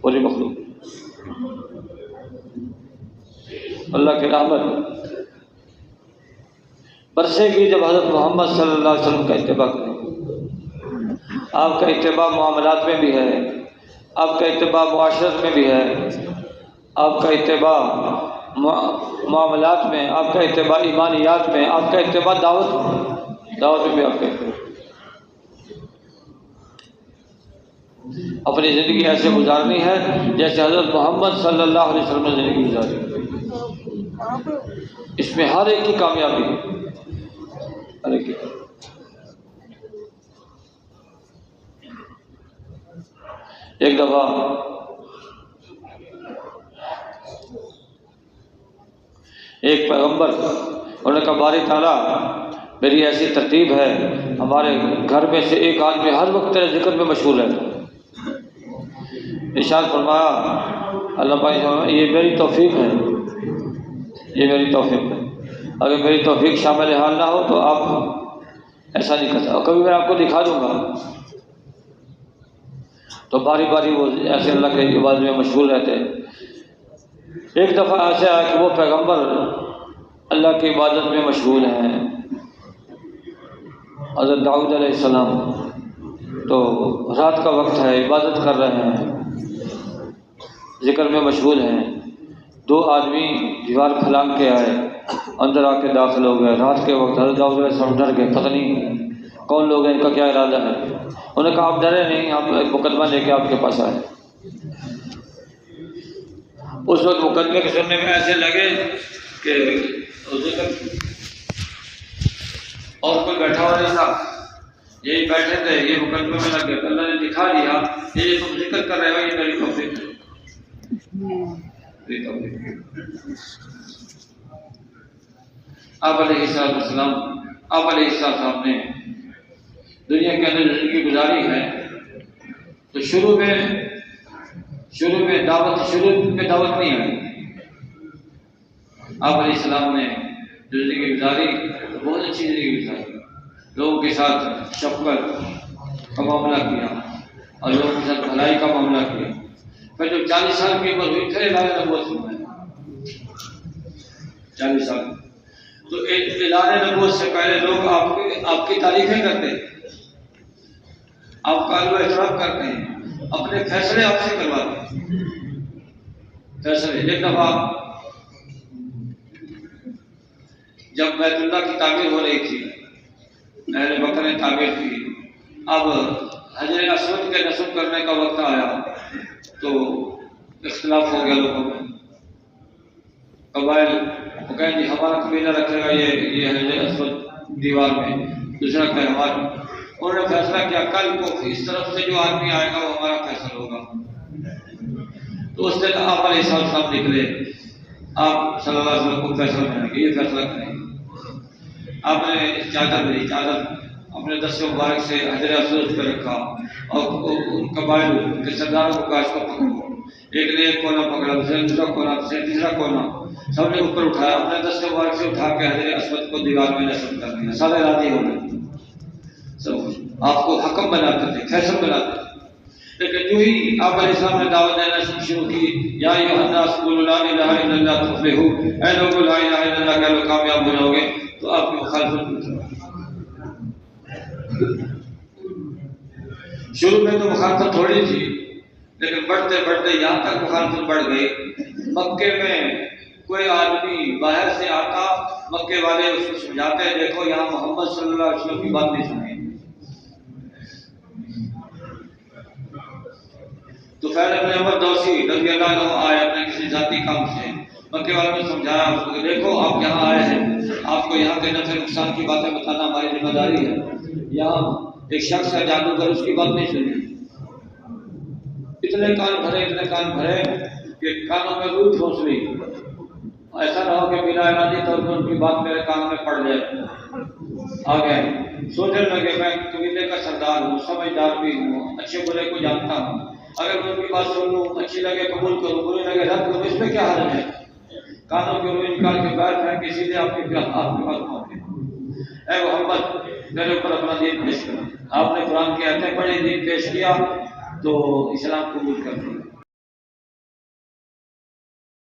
پوری مخلوق۔ اللہ کی رحمت برسے گی جب حضرت محمد صلی اللہ علیہ وسلم کا اتباع کریں۔ آپ کا اتباع معاملات میں بھی ہے، آپ کا اتباع معاشرت میں بھی ہے، آپ کا اتباع معاملات میں، آپ کا اتباع ایمانیات میں، آپ کا اتباع دعوت میں بھی آپ کا اتباع۔ اپنی زندگی ایسے گزارنی ہے جیسے حضرت محمد صلی اللہ علیہ وسلم نے زندگی گزاری، اس میں ہر ایک کی کامیابی ہے، ہر ایک کی۔ ایک دفعہ ایک پیغمبر انہوں نے کہا باری تعالیٰ میری ایسی ترتیب ہے، ہمارے گھر میں سے ایک آدمی ہر وقت تیرے ذکر میں مشغول ہے۔ ارشاد فرمایا اللہ پاک یہ میری توفیق ہے، یہ میری توفیق ہے، اگر میری توفیق شامل حال نہ ہو تو آپ ایسا نہیں کر سکتے، کبھی میں آپ کو دکھا دوں گا۔ تو باری باری وہ ایسے اللہ کے عبادت میں مشغول رہتے۔ ایک دفعہ ایسے آیا کہ وہ پیغمبر اللہ کی عبادت میں مشغول ہیں، حضرت داؤد علیہ السلام، تو رات کا وقت ہے، عبادت کر رہے ہیں، ذکر میں مشغول ہیں۔ دو آدمی دیوار پھلانگ کے آئے، اندر آ کے داخل ہو گئے۔ رات کے وقت حضرت داؤد علیہ السلام ڈر گئے، پتہ نہیں کون لوگ ہیں، ان کا کیا ارادہ ہے۔ انہوں نے کہا آپ ڈرے نہیں، ہم ایک مقدمہ لے کے آپ کے پاس آئے۔ اس وقت مقدمے کے سننے میں ایسے لگے کہ اور کوئی بیٹھا ہوا نہیں تھا، یہی بیٹھے تھے، یہ مقدمے میں لگے۔ اللہ نے دکھا دیا یہ تم ذکر کر رہے ہو، یہ میری توفیق ہے۔ آپ علیہ السلام نے دنیا کے اندر زندگی گزاری ہے، تو شروع میں دعوت نہیں آئی۔ آپ علیہ السلام نے زندگی گزاری بہت اچھی زندگی گزاری، لوگوں کے ساتھ شفقت کا معاملہ کیا اور لوگوں کے ساتھ بھلائی کا معاملہ کیا۔ پھر جب 40 سال کی عمر ہوئی پھر اعلان نبوت فرمایا، 40 سال تو اعلان نبوت سے پہلے لوگ آپ کی تعریفیں کرتے ہیں، آپ کا احترام کرتے ہیں، اپنے فیصلے آپ سے کرواتے ہیں۔ فیصلے ایک دفعہ جب بیت اللہ کی تعمیر ہو رہی تھی، اہل بکر نے تعمیر کی، اب حجر اسود کے نصب کرنے کا وقت آیا تو اختلاف ہو گیا لوگوں میں۔ قبائل وہ کہیں جی ہمارا قبیلہ رکھے گا یہ حجر اسود دیوار میں، دوسرا کہ ہمارا. انہوں نے فیصلہ کیا کل کو اس طرف سے جو آدمی آئے گا وہ ہمارا فیصل ہوگا. تو اس دن آپ علیہ السلام نکلے، آپ صلی اللہ علیہ وسلم کو فیصلہ کریں گے، یہ فیصلہ کریں گے. آپ نے چادر لی، چادر اپنے دست مبارک سے حجر اسود پہ رکھا اور ان قبائل کے سرداروں کو کہا اس کو پکڑو. ایک نے ایک کونا پکڑا، دوسرے دوسرا کونا، دوسرے تیسرا کونا، سب نے اوپر اٹھایا، اپنے دست مبارک سے اٹھا کے حجر اسود کو دیوار میں نصب کر دیا. سارے راضی ہو گئے، سب آپ کو حکم بناتے تھے، فیصل بناتے تھے. لیکن جو ہی آپ علیہ السلام نے دعوت دینا شروع کی، یا ایھا الناس قولوا لا الہ الا اللہ تفلحوا، اے لوگو لا الہ الا اللہ کہہ لو کامیاب ہو جاؤ گے، تو آپ کی مخالفت شروع میں تو مخالفت تھوڑی تھی، لیکن بڑھتے بڑھتے یہاں تک مخالفت بڑھ گئی. مکے میں کوئی آدمی باہر سے آتا، مکے والے اس کو سمجھاتے دیکھو یہاں محمد صلی اللہ علیہ وسلم کی بات نہیں سنی. تو فیض ابن عمر دوسی رضی اللہ عنہ آئے اپنے کسی ذاتی کام سے، مکے والوں نے سمجھایا اس کو کہ دیکھو آپ یہاں آئے ہیں، آپ کو یہاں کے نفع نقصان کی باتیں بتانا ہماری ذمہ داری ہے. یہاں ایک شخص ہے جادوگر، اس کی بات نہیں سنی. اتنے کان بھرے کہ کانوں میں روح پھنس گئی. ایسا نہ ہو کہ بنا ارادی طور پر ان کی بات میرے کان میں پڑ جائے. آ گئے سوچنے لگے میں قبیلے کا سردار ہوں، سمجھدار بھی ہوں، اچھے برے کو جانتا ہوں، اگر میں ان کی بات سن لوں، اچھی لگے قبول کروں، برے لگے رد کروں، اس میں کیا حرج ہے؟ کانوں کے روح نکال کے باہر پھینک کے سیدھے آپ کے پاس پہنچے. اے محمد میرے اوپر اپنا دین پیش کرو. آپ نے قرآن کی آیتیں پڑھی، دین پیش کیا تو اسلام قبول کر لیا.